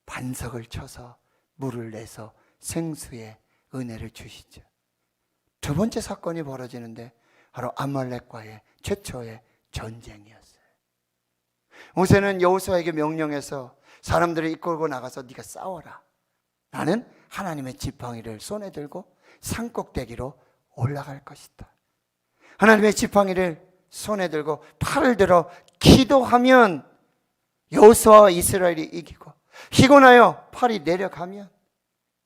반석을 쳐서 물을 내서 생수의 은혜를 주시죠. 두 번째 사건이 벌어지는데 바로 아말렉과의 최초의 전쟁이었어요. 모세는 여호수아에게 명령해서 사람들을 이끌고 나가서 네가 싸워라. 나는 하나님의 지팡이를 손에 들고 산꼭대기로 올라갈 것이다. 하나님의 지팡이를 손에 들고 팔을 들어 기도하면 여호수아와 이스라엘이 이기고, 피곤하여 팔이 내려가면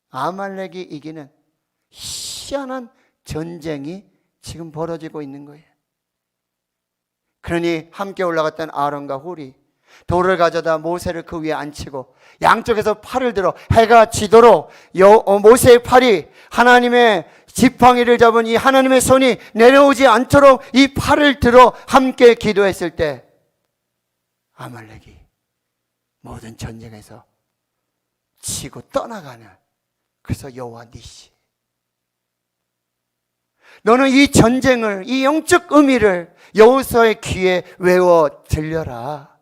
아말렉이 이기는 희한한 전쟁이 지금 벌어지고 있는 거예요. 그러니 함께 올라갔던 아론과 훌이 돌을 가져다 모세를 그 위에 앉히고 양쪽에서 팔을 들어 해가 지도록 모세의 팔이 하나님의 지팡이를 잡은 이 하나님의 손이 내려오지 않도록 이 팔을 들어 함께 기도했을 때 아말렉이 모든 전쟁에서 치고 떠나가는, 그래서 여호와 니시, 너는 이 전쟁을, 이 영적 의미를 여호수아의 귀에 외워 들려라.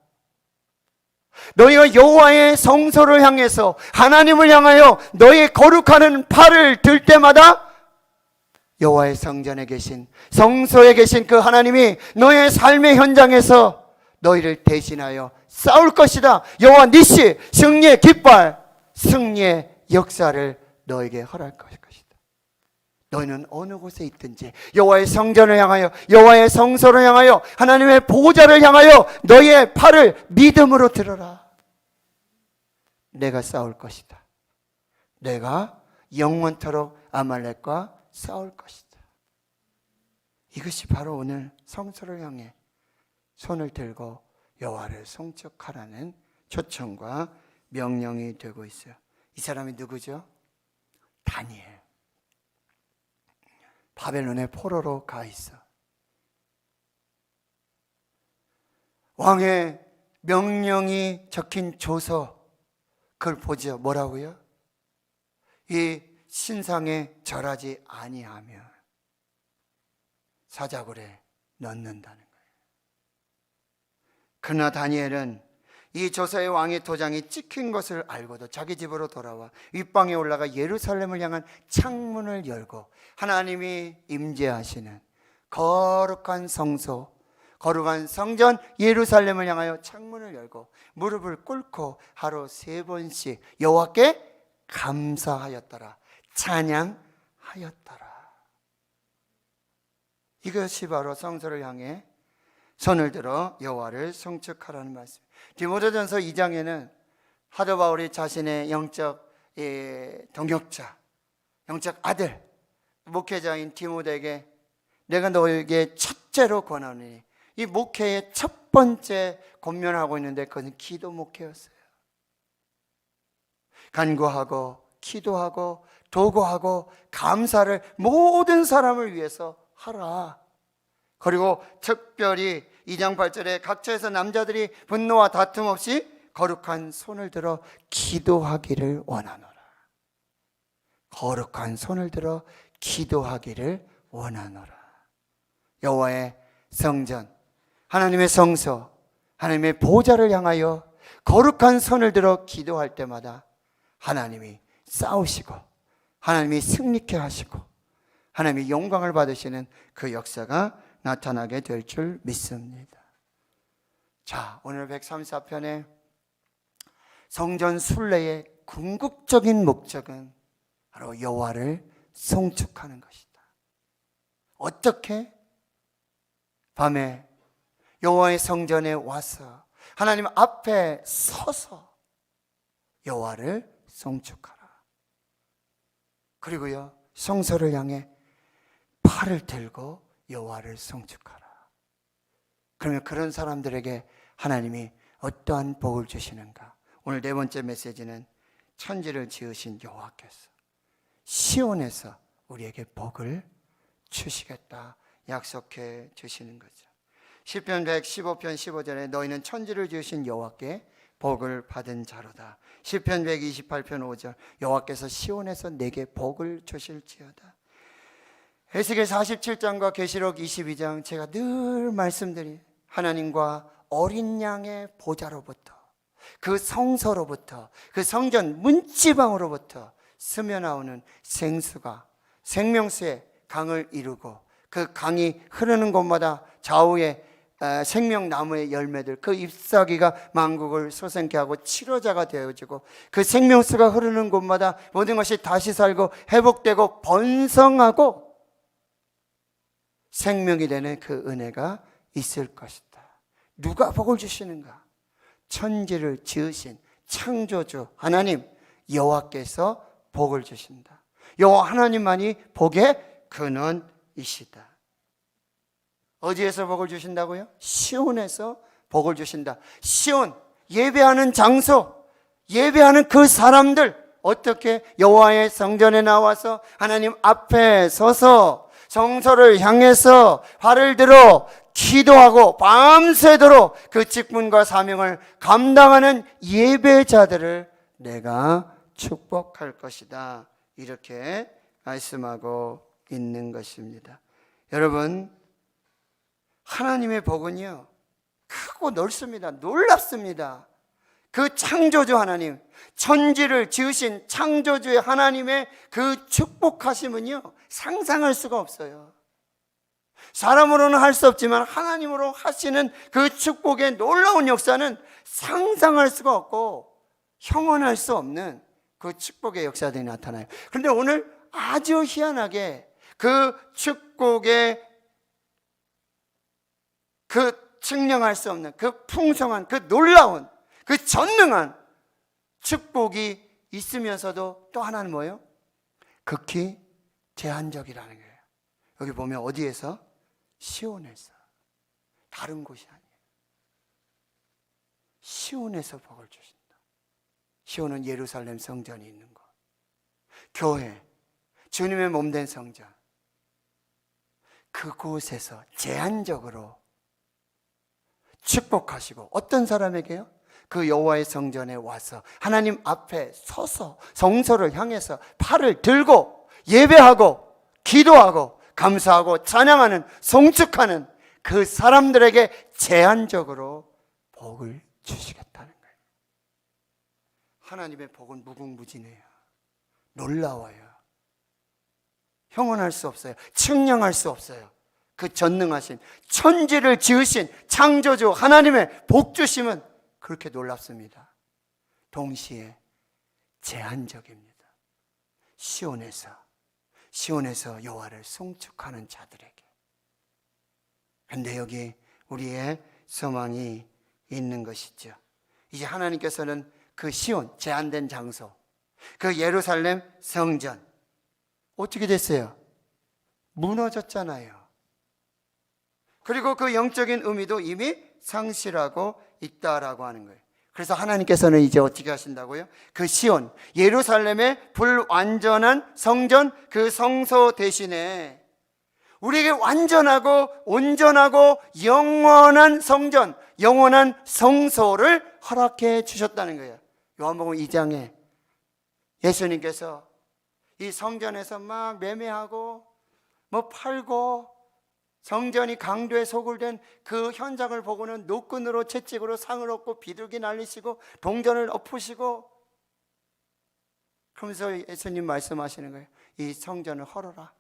너희가 여호와의 성소를 향해서 하나님을 향하여 너희 거룩하는 팔을 들 때마다 여호와의 성전에 계신, 성소에 계신 그 하나님이 너의 삶의 현장에서 너희를 대신하여 싸울 것이다. 여호와 니시, 승리의 깃발, 승리의 역사를 너에게 허락할 것이다. 너희는 어느 곳에 있든지 여호와의 성전을 향하여, 여호와의 성소를 향하여, 하나님의 보호자를 향하여 너희의 팔을 믿음으로 들어라. 내가 싸울 것이다. 내가 영원토록 아말렉과 싸울 것이다. 이것이 바로 오늘 성소를 향해 손을 들고 여호와를 송축하라는 초청과 명령이 되고 있어요. 이 사람이 누구죠? 다니엘. 바벨론의 포로로 가 있어. 왕의 명령이 적힌 조서, 그걸 보죠. 뭐라고요? 이 신상에 절하지 아니하며 사자굴에 넣는다는 거예요. 그러나 다니엘은 이 조사의 왕의 도장이 찍힌 것을 알고도 자기 집으로 돌아와 윗방에 올라가 예루살렘을 향한 창문을 열고 하나님이 임재하시는 거룩한 성소, 거룩한 성전 예루살렘을 향하여 창문을 열고 무릎을 꿇고 하루 3번씩 여호와께 감사하였더라, 찬양하였더라. 이것이 바로 성소를 향해 손을 들어 여호와를 송축하라는 말씀. 디모데전서 2장에는 사도 바울이 자신의 영적 동역자, 영적 아들, 목회자인 디모데에게 내가 너에게 첫째로 권하노니, 이 목회의 첫 번째 권면하고 있는데 그것은 기도 목회였어요. 간구하고 기도하고 도구하고 감사를 모든 사람을 위해서 하라. 그리고 특별히 2장 8절에 각처에서 남자들이 분노와 다툼 없이 거룩한 손을 들어 기도하기를 원하노라. 거룩한 손을 들어 기도하기를 원하노라. 여호와의 성전, 하나님의 성소, 하나님의 보좌를 향하여 거룩한 손을 들어 기도할 때마다 하나님이 싸우시고 하나님이 승리케 하시고 하나님이 영광을 받으시는 그 역사가 나타나게 될 줄 믿습니다. 자, 오늘 134편의 성전 순례의 궁극적인 목적은 바로 여호와를 송축하는 것이다. 어떻게? 밤에 여호와의 성전에 와서 하나님 앞에 서서 여호와를 송축하라. 그리고요, 성소를 향해 팔을 들고 여호와를 송축하라. 그러면 그런 사람들에게 하나님이 어떠한 복을 주시는가? 오늘 4번째 메시지는 천지를 지으신 여호와께서 시온에서 우리에게 복을 주시겠다 약속해 주시는 거죠. 시편 115편 15절에 너희는 천지를 지으신 여호와께 복을 받은 자로다. 시편 128편 5절 여호와께서 시온에서 내게 복을 주실지어다. 에스겔 47장과 계시록 22장 제가 늘 말씀드린 하나님과 어린 양의 보좌로부터, 그 성소로부터, 그 성전 문지방으로부터 스며 나오는 생수가 생명수의 강을 이루고 그 강이 흐르는 곳마다 좌우에 생명나무의 열매들, 그 잎사귀가 만국을 솟게 하고 치료자가 되어지고 그 생명수가 흐르는 곳마다 모든 것이 다시 살고 회복되고 번성하고 생명이 되는 그 은혜가 있을 것이다. 누가 복을 주시는가? 천지를 지으신 창조주 하나님 여호와께서 복을 주신다. 여호와 하나님만이 복의 근원이시다. 어디에서 복을 주신다고요? 시온에서 복을 주신다. 시온, 예배하는 장소, 예배하는 그 사람들, 어떻게 여호와의 성전에 나와서 하나님 앞에 서서 성소를 향해서 발을 들어 기도하고 밤새도록 그 직분과 사명을 감당하는 예배자들을 내가 축복할 것이다. 이렇게 말씀하고 있는 것입니다. 여러분, 하나님의 복은요 크고 넓습니다. 놀랍습니다. 그 창조주 하나님, 천지를 지으신 창조주의 하나님의 그 축복하심은요 상상할 수가 없어요. 사람으로는 할 수 없지만 하나님으로 하시는 그 축복의 놀라운 역사는 상상할 수가 없고 형언할 수 없는 그 축복의 역사들이 나타나요. 그런데 오늘 아주 희한하게 그 축복의 그 측량할 수 없는 그 풍성한 그 놀라운 그 전능한 축복이 있으면서도 또 하나는 뭐예요? 극히 제한적이라는 거예요. 여기 보면 어디에서? 시온에서. 다른 곳이 아니에요. 시온에서 복을 주신다. 시온은 예루살렘 성전이 있는 곳, 교회, 주님의 몸된 성전, 그곳에서 제한적으로 축복하시고 어떤 사람에게요? 그 여호와의 성전에 와서 하나님 앞에 서서 성소를 향해서 팔을 들고 예배하고 기도하고 감사하고 찬양하는 송축하는 그 사람들에게 제한적으로 복을 주시겠다는 거예요. 하나님의 복은 무궁무진해요. 놀라워요. 형언할 수 없어요. 측량할 수 없어요. 그 전능하신 천지를 지으신 창조주 하나님의 복 주심은 그렇게 놀랍습니다. 동시에 제한적입니다. 시온에서 여호와를 송축하는 자들에게. 그런데 여기 우리의 소망이 있는 것이죠. 이제 하나님께서는 그 시온, 제한된 장소, 그 예루살렘 성전 어떻게 됐어요? 무너졌잖아요. 그리고 그 영적인 의미도 이미 상실하고 있다라고 하는 거예요. 그래서 하나님께서는 이제 어떻게 하신다고요? 그 시온, 예루살렘의 불완전한 성전, 그 성소 대신에 우리에게 완전하고 온전하고 영원한 성전, 영원한 성소를 허락해 주셨다는 거예요. 요한복음 2장에 예수님께서 이 성전에서 막 매매하고 뭐 팔고 성전이 강도의 소굴된 그 현장을 보고는 노끈으로 채찍으로 상을 얻고 비둘기 날리시고 동전을 엎으시고, 그러면서 예수님 말씀하시는 거예요. 이 성전을 헐어라.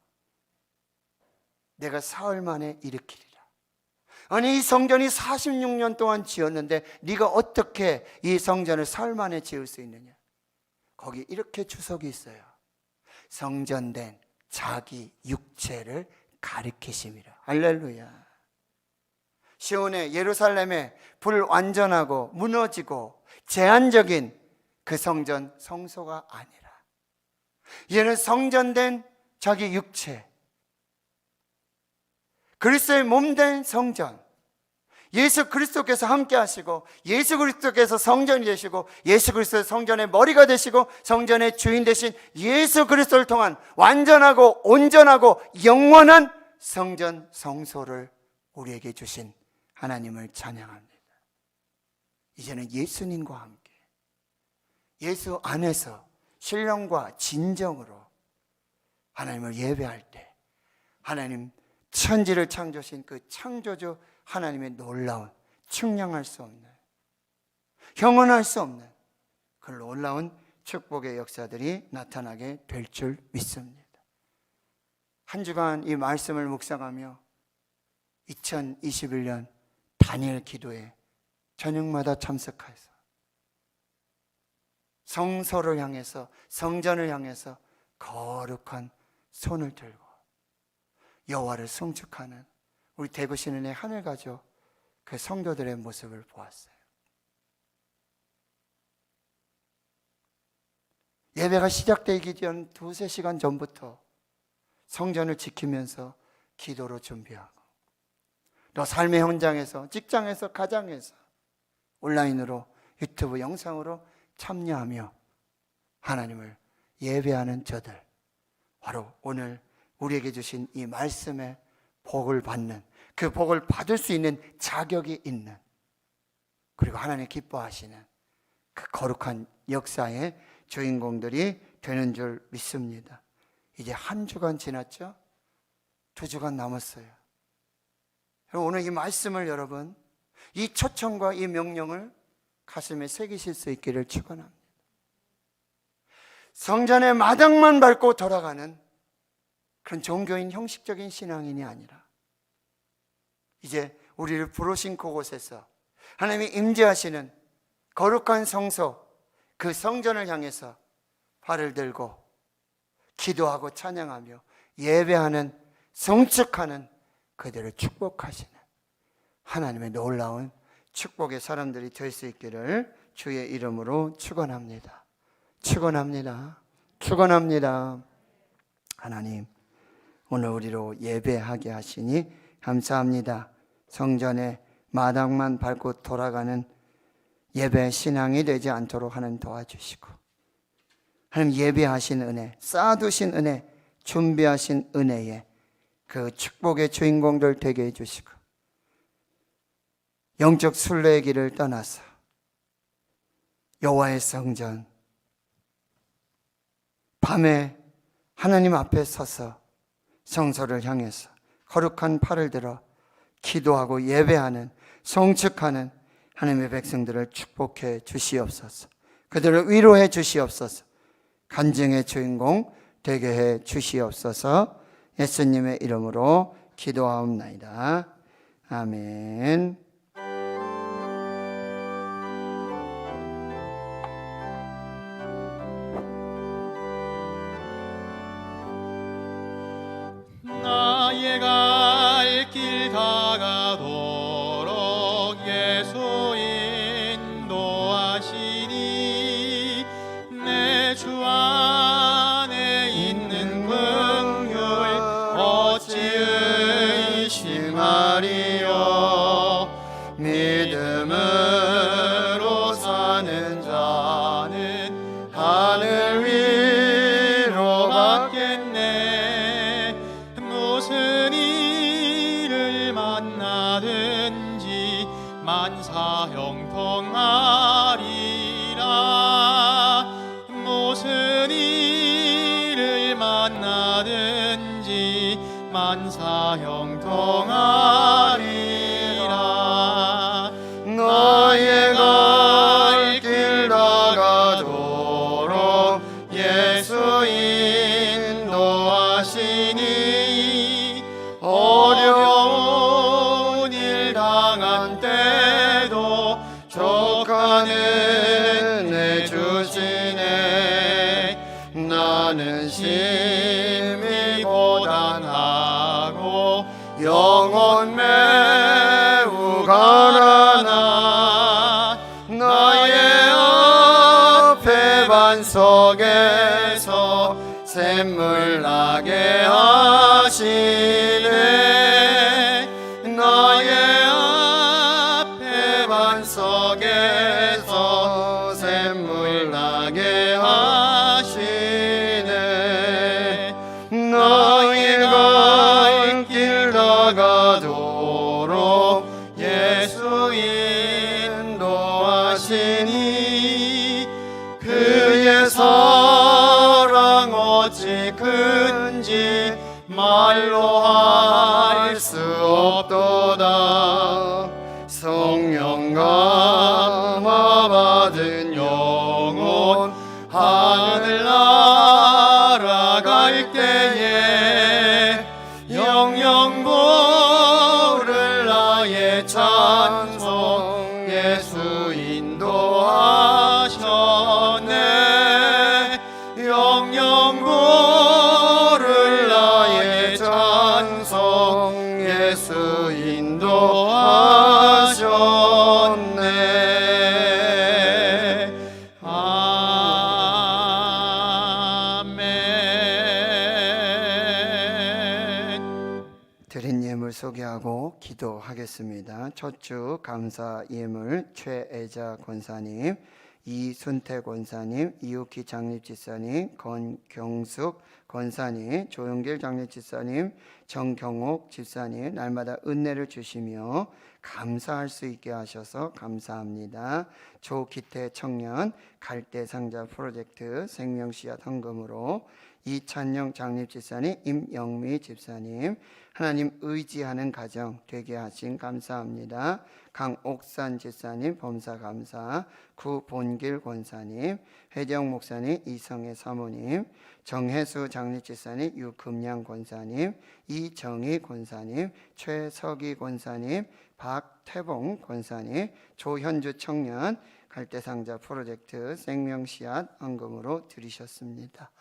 내가 사흘 만에 일으키리라. 아니, 이 성전이 46년 동안 지었는데 네가 어떻게 이 성전을 사흘 만에 지을 수 있느냐? 거기 이렇게 주석이 있어요. 성전된 자기 육체를 가리키심이라. 할렐루야. 시온의 예루살렘의 불완전하고 무너지고 제한적인 그 성전, 성소가 아니라 이제는 성전된 자기 육체, 그리스도의 몸된 성전, 예수 그리스도께서 함께 하시고 예수 그리스도께서 성전이 되시고 예수 그리스도의 성전의 머리가 되시고 성전의 주인 되신 예수 그리스도를 통한 완전하고 온전하고 영원한 성전 성소를 우리에게 주신 하나님을 찬양합니다. 이제는 예수님과 함께 예수 안에서 신령과 진정으로 하나님을 예배할 때 하나님 천지를 창조하신 그 창조주 하나님의 놀라운, 측량할 수 없는, 형언할 수 없는 그 놀라운 축복의 역사들이 나타나게 될 줄 믿습니다. 한 주간 이 말씀을 묵상하며 2021년 다니엘 기도에 저녁마다 참석해서 성소를 향해서, 성전을 향해서 거룩한 손을 들고 여호와를 송축하는 우리 대구신은의 하늘가족 그 성도들의 모습을 보았어요. 예배가 시작되기 전 2-3시간 전부터 성전을 지키면서 기도로 준비하고, 또 삶의 현장에서, 직장에서, 가정에서 온라인으로 유튜브 영상으로 참여하며 하나님을 예배하는 저들, 바로 오늘 우리에게 주신 이 말씀의 복을 받는, 그 복을 받을 수 있는 자격이 있는, 그리고 하나님 기뻐하시는 그 거룩한 역사의 주인공들이 되는 줄 믿습니다. 이제 한 주간 지났죠? 2주간 남았어요. 오늘 이 말씀을 여러분, 이 초청과 이 명령을 가슴에 새기실 수 있기를 축원합니다. 성전의 마당만 밟고 돌아가는 그런 종교인, 형식적인 신앙인이 아니라 이제 우리를 부르신 그곳에서 하나님이 임재하시는 거룩한 성소, 그 성전을 향해서 발을 들고 기도하고 찬양하며 예배하는, 성축하는 그들을 축복하시는 하나님의 놀라운 축복의 사람들이 될 수 있기를 주의 이름으로 축원합니다. 축원합니다. 축원합니다. 하나님, 오늘 우리로 예배하게 하시니 감사합니다. 성전의 마당만 밟고 돌아가는 예배 신앙이 되지 않도록 하는 도와주시고, 하나님 예배하신 은혜, 쌓아두신 은혜, 준비하신 은혜에 그 축복의 주인공들 되게 해주시고, 영적 순례의 길을 떠나서 여호와의 성전, 밤에 하나님 앞에 서서 성소를 향해서 거룩한 팔을 들어 기도하고 예배하는, 성축하는 하나님의 백성들을 축복해 주시옵소서. 그들을 위로해 주시옵소서. 간증의 주인공 되게 해 주시옵소서. 예수님의 이름으로 기도하옵나이다. 아멘. 나의 갈 길 다가도록 예수 인도하시니 내 주 안에 있는 긍휼 어찌 의심하리요. 믿음으로 사는 자는 하늘 위로 받겠네. 무슨 일을 만나든지 만사형통하리라. 무슨 일을 만나든지 만사형통하리라. 나의 갈 길 다가도록 예수 인도하시니 어려운 일 당한 때도 족한 은혜 주시네. 나는 심히 고단하고 영혼 매우 가난하. 나의 앞에 반석에서 샘물 나게 하시네. 나의 앞에 반석에서 샘물 나게 하시네. 나의 갈 길 다가도록 예수 인도하시니 그의 사랑 어찌 큰지 말로 할 수 없도다. 성령 감화 받은 영혼 하늘 날아갈 때에 영영 부를 나의 찬송 예수 인도하셨네. 영영 부를 나의 찬송 예수 인도하셨네. 아멘. 드린 예물 소개하고 기도하겠습니다. 첫 주 감사 예물 최애자 권사님, 이순태 권사님, 이욱희 장립집사님, 권경숙 권사님, 조용길 장립집사님, 정경옥 집사님 날마다 은혜를 주시며 감사할 수 있게 하셔서 감사합니다. 조기태 청년 갈대상자 프로젝트 생명씨앗 헌금으로 이찬영 장립집사님, 임영미 집사님 하나님 의지하는 가정 되게 하신 감사합니다. 강옥산 집사님 범사 감사, 구본길 권사님, 회정 목사님, 이성애 사모님, 정혜수 장립집사님, 유금양 권사님, 이정희 권사님, 최석희 권사님, 박태봉 권사님, 조현주 청년 갈대상자 프로젝트 생명씨앗 헌금으로 드리셨습니다.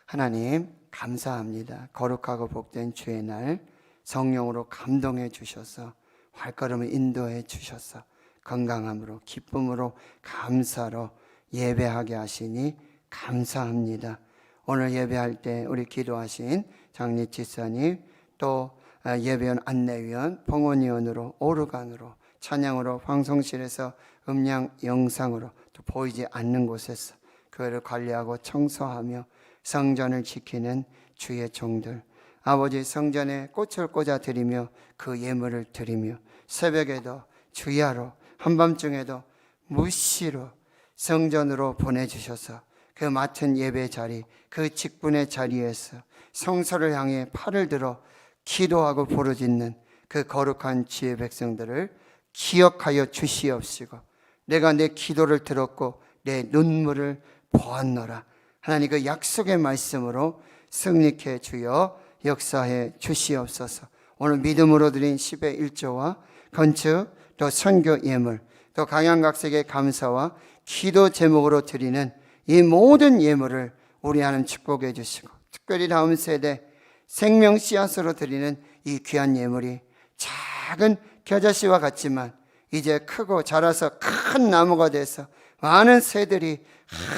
하나님 감사합니다. 거룩하고 복된 주의 날 성령으로 감동해 주셔서 발걸음을 인도해 주셔서 건강함으로 기쁨으로 감사로 예배하게 하시니 감사합니다. 오늘 예배할 때 우리 기도하신 장립집사님 또 예배원 안내위원 봉헌위원으로 오르간으로 찬양으로 방송실에서 음량 영상으로 또 보이지 않는 곳에서 그를 관리하고 청소하며 성전을 지키는 주의 종들, 아버지 성전에 꽃을 꽂아 드리며 그 예물을 드리며 새벽에도 주야로 한밤중에도 무시로 성전으로 보내주셔서 그 맡은 예배 자리, 그 직분의 자리에서 성소를 향해 팔을 들어 기도하고 부르짖는 그 거룩한 주의 백성들을 기억하여 주시옵시고, 내가 내 기도를 들었고 내 눈물을 보았노라. 하나님 그 약속의 말씀으로 승리케 주여 역사해 주시옵소서. 오늘 믿음으로 드린 10의 1조와 건축 또 선교 예물 또 강양각색의 감사와 기도 제목으로 드리는 이 모든 예물을 우리 하나님 축복해 주시고, 특별히 다음 세대 생명 씨앗으로 드리는 이 귀한 예물이 작은 겨자씨와 같지만 이제 크고 자라서 큰 나무가 돼서 많은 새들이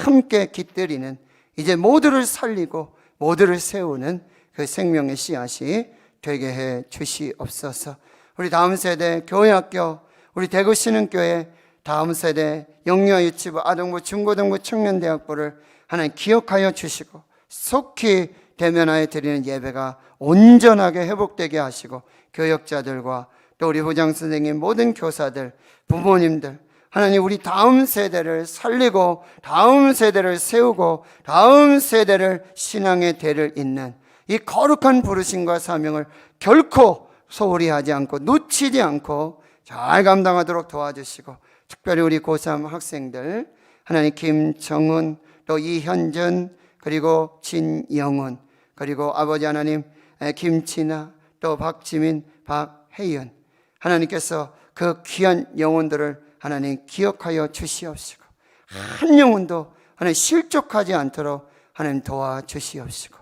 함께 깃들이는, 이제 모두를 살리고 모두를 세우는 그 생명의 씨앗이 되게 해 주시옵소서. 우리 다음 세대 교회학교, 우리 대구 신흥교회 다음 세대 영유아 유치부, 아동부, 중고등부, 청년대학부를 하나님 기억하여 주시고 속히 대면하여 드리는 예배가 온전하게 회복되게 하시고, 교역자들과 또 우리 부장선생님, 모든 교사들, 부모님들, 하나님 우리 다음 세대를 살리고 다음 세대를 세우고 다음 세대를 신앙의 대를 잇는 이 거룩한 부르심과 사명을 결코 소홀히 하지 않고 놓치지 않고 잘 감당하도록 도와주시고, 특별히 우리 고3 학생들 하나님 김정은, 또 이현준, 그리고 진영훈, 그리고 아버지 하나님 김치나, 또 박지민, 박혜연, 하나님께서 그 귀한 영혼들을 하나님 기억하여 주시옵시고 한 영혼도 하나님 실족하지 않도록 하나님 도와주시옵시고,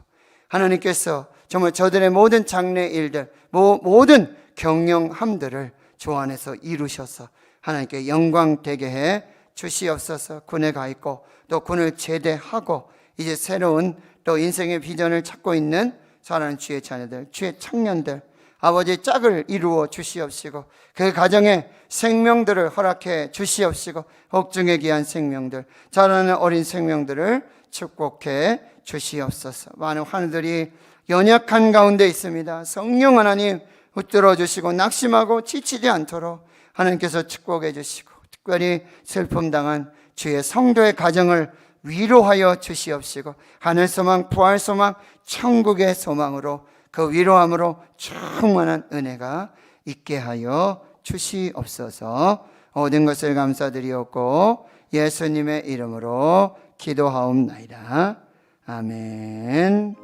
하나님께서 정말 저들의 모든 장래 일들, 모든 경영함들을 주 안에서 이루셔서 하나님께 영광 되게 해 주시옵소서. 군에 가 있고 또 군을 제대하고 이제 새로운 또 인생의 비전을 찾고 있는 사랑하는 주의 자녀들, 주의 청년들, 아버지의 짝을 이루어 주시옵시고 그 가정에 생명들을 허락해 주시옵시고, 복중에 귀한 생명들, 자라는 어린 생명들을 축복해 주시옵소서. 많은 환우들이 연약한 가운데 있습니다. 성령 하나님 붙들어 주시고 낙심하고 지치지 않도록 하나님께서 축복해 주시고, 특별히 슬픔 당한 주의 성도의 가정을 위로하여 주시옵시고, 하늘 소망, 부활 소망, 천국의 소망으로 그 위로함으로 충만한 은혜가 있게 하여 주시옵소서. 모든 것을 감사드리옵고 예수님의 이름으로 기도하옵나이다. 아멘.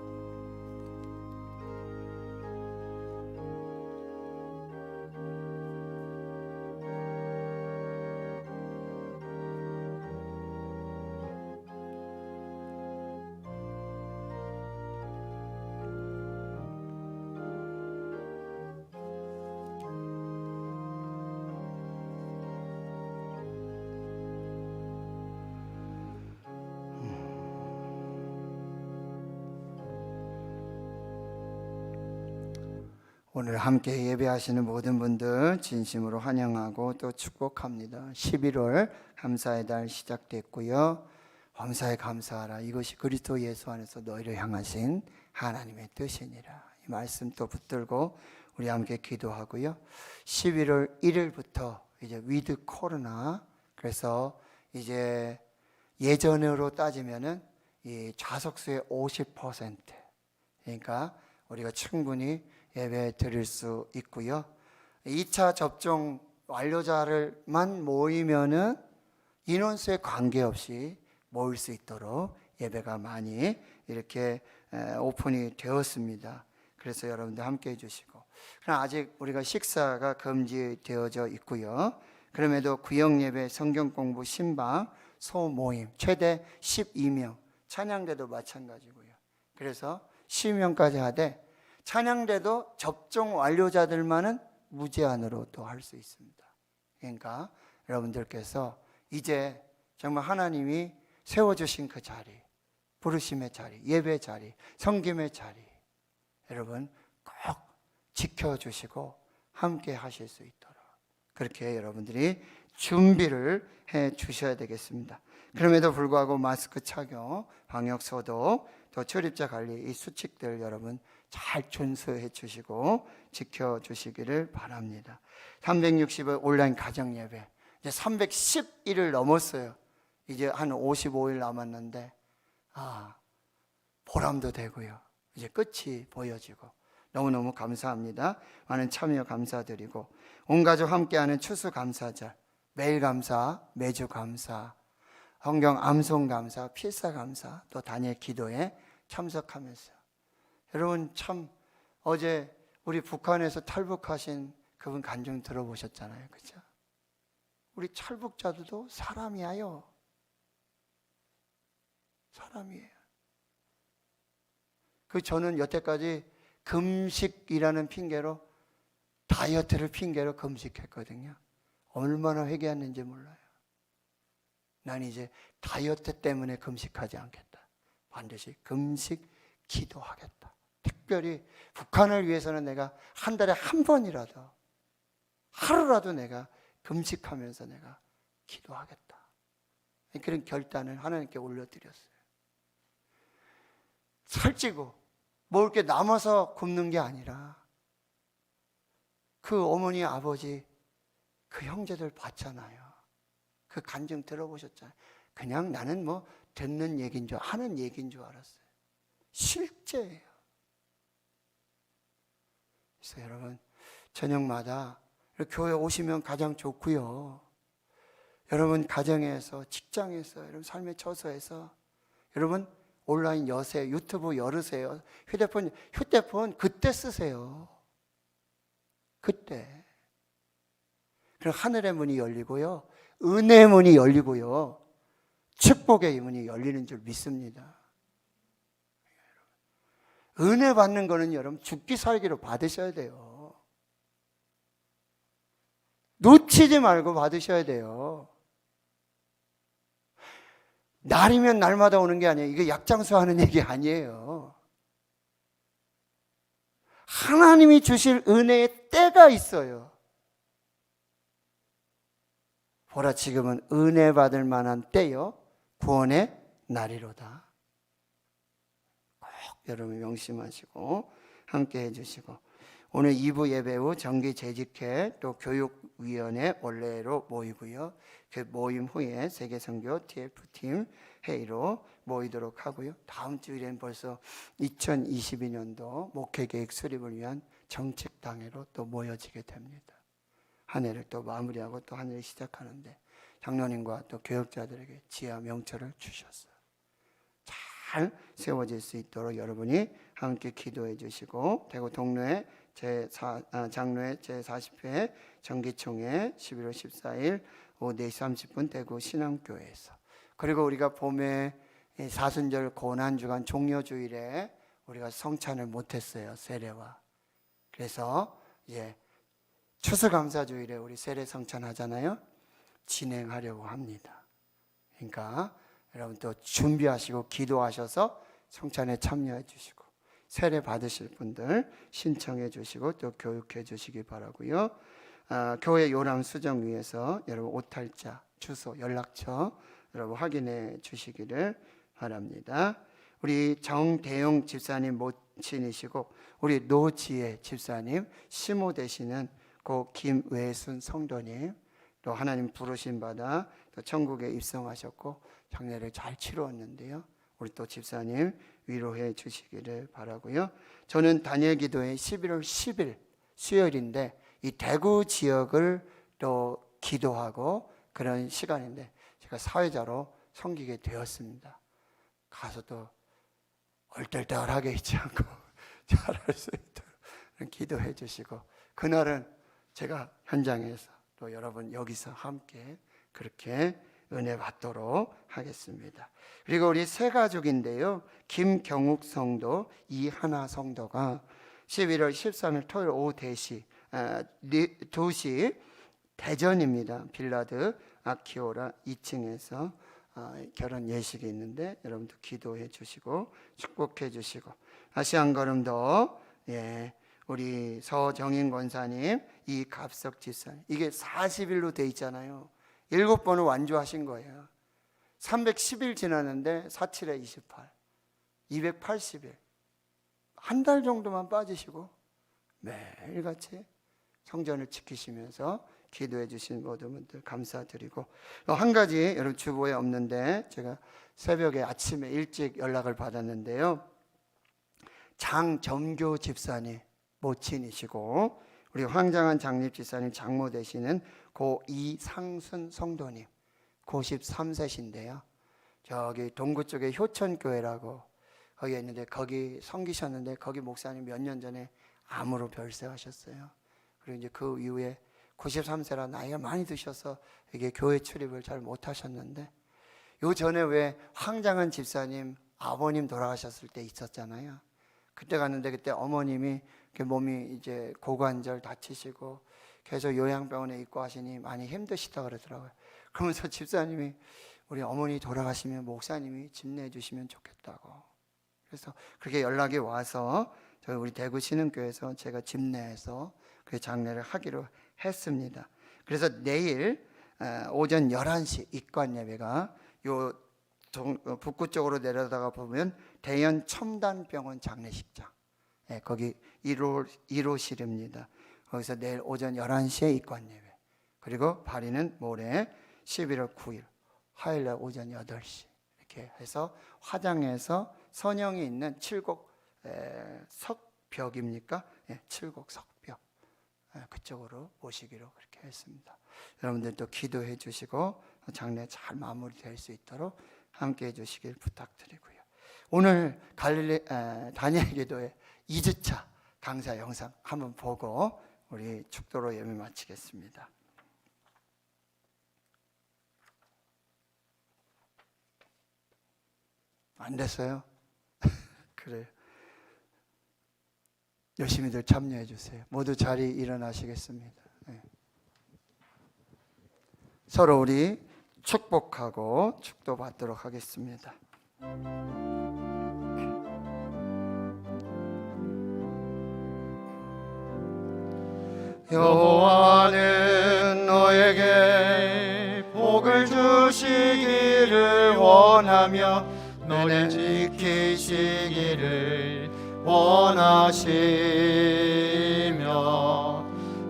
오늘 함께 예배하시는 모든 분들 진심으로 환영하고 또 축복합니다. 11월 감사의 달 시작됐고요. 범사에 감사하라. 이것이 그리스도 예수 안에서 너희를 향하신 하나님의 뜻이니라. 이 말씀 또 붙들고 우리 함께 기도하고요. 11월 1일부터 이제 위드 코로나, 그래서 이제 예전으로 따지면은 이 좌석수의 50%, 그러니까 우리가 충분히 예배 드릴 수 있고요. 2차 접종 완료자를만 모이면은 인원수에 관계없이 모일 수 있도록 예배가 많이 이렇게 오픈이 되었습니다. 그래서 여러분들 함께 해주시고, 그러나 아직 우리가 식사가 금지되어져 있고요. 그럼에도 구역 예배, 성경 공부, 신방, 소모임 최대 12명, 찬양대도 마찬가지고요. 그래서 12명까지 하되 찬양대도 접종 완료자들만은 무제한으로 또 할 수 있습니다. 그러니까 여러분들께서 이제 정말 하나님이 세워주신 그 자리, 부르심의 자리, 예배 자리, 섬김의 자리, 여러분 꼭 지켜주시고 함께 하실 수 있도록 그렇게 여러분들이 준비를 해 주셔야 되겠습니다. 그럼에도 불구하고 마스크 착용, 방역 소독, 또 출입자 관리, 이 수칙들 여러분 잘 준수해 주시고 지켜 주시기를 바랍니다. 360일 온라인 가정 예배 이제 311을 넘었어요. 이제 한 55일 남았는데 보람도 되고요. 이제 끝이 보여지고 너무너무 감사합니다. 많은 참여 감사드리고, 온 가족 함께하는 추수감사절, 매일 감사, 매주 감사, 성경 암송 감사, 필사 감사, 또 다니엘 기도에 참석하면서 여러분 참 어제 우리 북한에서 탈북하신 그분 간증 들어보셨잖아요, 그죠? 우리 탈북자들도 사람이에요. 사람이에요. 저는 여태까지 금식이라는 핑계로 다이어트를 핑계로 금식했거든요. 얼마나 회개했는지 몰라요. 난 이제 다이어트 때문에 금식하지 않겠다. 반드시 금식 기도하겠다. 특별히 북한을 위해서는 내가 한 달에 한 번이라도 하루라도 내가 금식하면서 내가 기도하겠다. 그런 결단을 하나님께 올려드렸어요. 살찌고 뭐 이렇게 남아서 굶는 게 아니라 그 어머니 아버지 그 형제들 봤잖아요. 그 간증 들어보셨잖아요. 그냥 나는 뭐 듣는 얘기인 줄 하는 얘기인 줄 알았어요. 실제예요. 그래서 여러분 저녁마다 교회 오시면 가장 좋고요. 여러분 가정에서 직장에서 여러분 삶의 처소에서 여러분 온라인 여세요. 유튜브 열으세요. 휴대폰 그때 쓰세요. 그때. 그럼 하늘의 문이 열리고요. 은혜의 문이 열리고요. 축복의 문이 열리는 줄 믿습니다. 은혜 받는 거는 여러분 죽기 살기로 받으셔야 돼요. 놓치지 말고 받으셔야 돼요. 날이면 날마다 오는 게 아니에요. 이게 약장수 하는 얘기 아니에요. 하나님이 주실 은혜의 때가 있어요. 보라 지금은 은혜 받을 만한 때요 구원의 날이로다. 꼭 여러분 명심하시고 함께 해주시고 오늘 2부 예배 후 정기 재직회 또 교육위원회 원래로 모이고요. 그 모임 후에 세계선교 TF팀 회의로 모이도록 하고요. 다음 주일엔 벌써 2022년도 목회계획 수립을 위한 정책당회로 또 모여지게 됩니다. 한 해를 또 마무리하고 또 한 해를 시작하는데 장로님과 또 교역자들에게 지혜와 명철을 주셨어요. 잘 세워질 수 있도록 여러분이 함께 기도해 주시고 대구 동로의 장로회 제40회 정기총회 11월 14일 오후 4시 30분 대구 신앙교회에서 그리고 우리가 봄에 사순절 고난주간 종려주일에 우리가 성찬을 못했어요. 세례와. 그래서 이제 추수감사주일에 우리 세례 성찬 하잖아요. 진행하려고 합니다. 그러니까 여러분 또 준비하시고 기도하셔서 성찬에 참여해 주시고 세례 받으실 분들 신청해 주시고 또 교육해 주시기 바라고요. 교회 요람 수정위에서 여러분 오탈자, 주소, 연락처 여러분 확인해 주시기를 바랍니다. 우리 정대용 집사님 모친이시고 우리 노지혜 집사님 시모 되시는 고 김외순 성도님 또 하나님 부르심 받아 또 천국에 입성하셨고 장례를 잘 치루었는데요. 우리 또 집사님 위로해 주시기를 바라고요. 저는 다니엘 기도회 11월 10일 수요일인데 이 대구 지역을 또 기도하고 그런 시간인데 제가 사회자로 섬기게 되었습니다. 가서 또 얼떨떨하게 있지 않고 잘할 수 있도록 기도해 주시고 그날은 제가 현장에서 또 여러분 여기서 함께 그렇게 은혜 받도록 하겠습니다. 그리고 우리 세 가족인데요. 김경욱 성도, 이하나 성도가 11월 13일 토요일 오후 2시 대전입니다. 빌라드 아키오라 2층에서 결혼 예식이 있는데 여러분도 기도해 주시고 축복해 주시고 다시 한 걸음 더 우리 서정인 권사님, 이갑석 집사님 이게 40일로 돼 있잖아요. 7번을 완주하신 거예요. 310일 지났는데 47에 28 280일 한 달 정도만 빠지시고 매일같이 성전을 지키시면서 기도해 주신 모든 분들 감사드리고 한 가지 여러분 주보에 없는데 제가 새벽에 아침에 일찍 연락을 받았는데요. 장점교 집사님 모친이시고 우리 황장한 장립 집사님 장모 되시는 고 이상순 성도님 93세신데요. 저기 동구 쪽에 효천교회라고 거기에 있는데 거기 섬기셨는데 거기 목사님 몇 년 전에 암으로 별세하셨어요. 그리고 이제 그 이후에 93세라 나이가 많이 드셔서 이게 교회 출입을 잘 못하셨는데 요 전에 왜 황장한 집사님 아버님 돌아가셨을 때 있었잖아요. 그때 갔는데 그때 어머님이 몸이 이제 고관절 다치시고 계속 요양병원에 있고 하시니 많이 힘드시다 그러더라고요. 그러면서 집사님이 우리 어머니 돌아가시면 목사님이 집내해 주시면 좋겠다고. 그래서 그렇게 연락이 와서 저희 우리 대구 신흥교회에서 제가 집내에서 그 장례를 하기로 했습니다. 그래서 내일 오전 11시 입관 예배가 요 북구 쪽으로 내려다가 보면 대연 첨단병원 장례식장, 거기 1호실입니다. 거기서 내일 오전 11시에 입관 예배. 그리고 발인은 모레 11월 9일 화요일날 오전 8시 이렇게 해서 화장에서 선영이 있는 칠곡 석벽입니까? 칠곡 석벽 그쪽으로 모시기로 그렇게 했습니다. 여러분들도 기도해 주시고 장례 잘 마무리될 수 있도록 함께 해주시길 부탁드리고요. 오늘 다니엘 기도의 2주차 강사 영상 한번 보고 우리 축도로 예배 마치겠습니다. 안 됐어요? 그래요. 열심히들 참여해 주세요. 모두 자리 일어나시겠습니다. 네. 서로 우리 축복하고 축도받도록 하겠습니다. 여호와는 너에게 복을 주시기를 원하며 너를 지키시기를 원하시며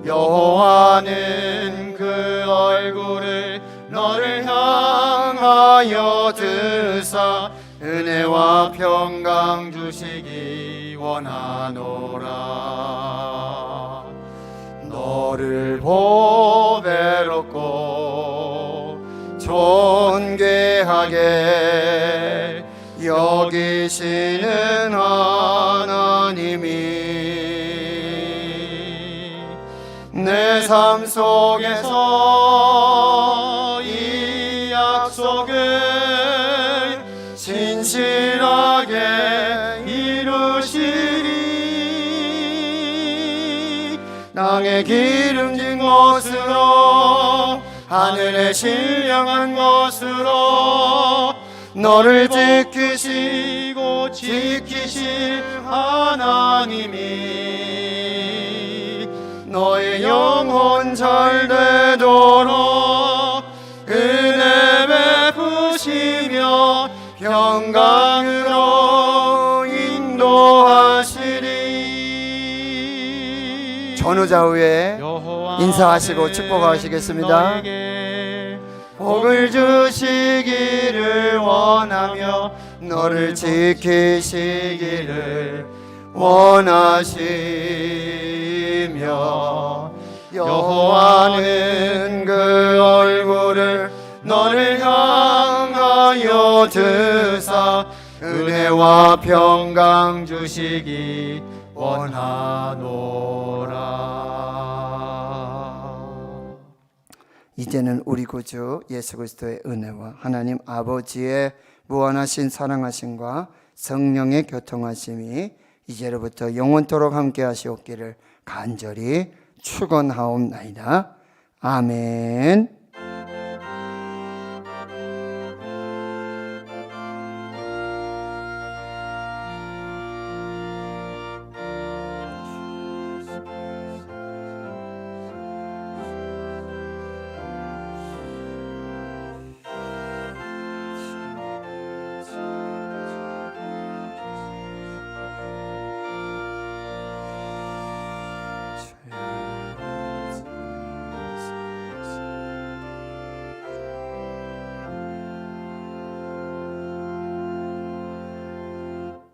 여호와는 그 얼굴을 너를 향하여 드사 은혜와 평강 주시기 원하노라. 너를 보배롭고 존귀하게 여기시는 하나님이 내 삶 속에서 이 약속을 진실하게 이루시리. 땅에 기름진 것으로 하늘에 신령한 것으로 너를 지키시고 지키실 하나님이 너의 영혼 잘 되도록 은혜 베푸시며 평강으로 인도하시리. 전후좌우에 인사하시고 축복하시겠습니다. 복을 주시기를 원하며 너를 지키시기를 원하시며 여호와는 그 얼굴을 너를 향하여 드사 은혜와 평강 주시기 원하노라. 이제는 우리 구주 예수 그리스도의 은혜와 하나님 아버지의 무한하신 사랑하심과 성령의 교통하심이 이제로부터 영원토록 함께 하시옵기를 간절히 축원하옵나이다. 아멘.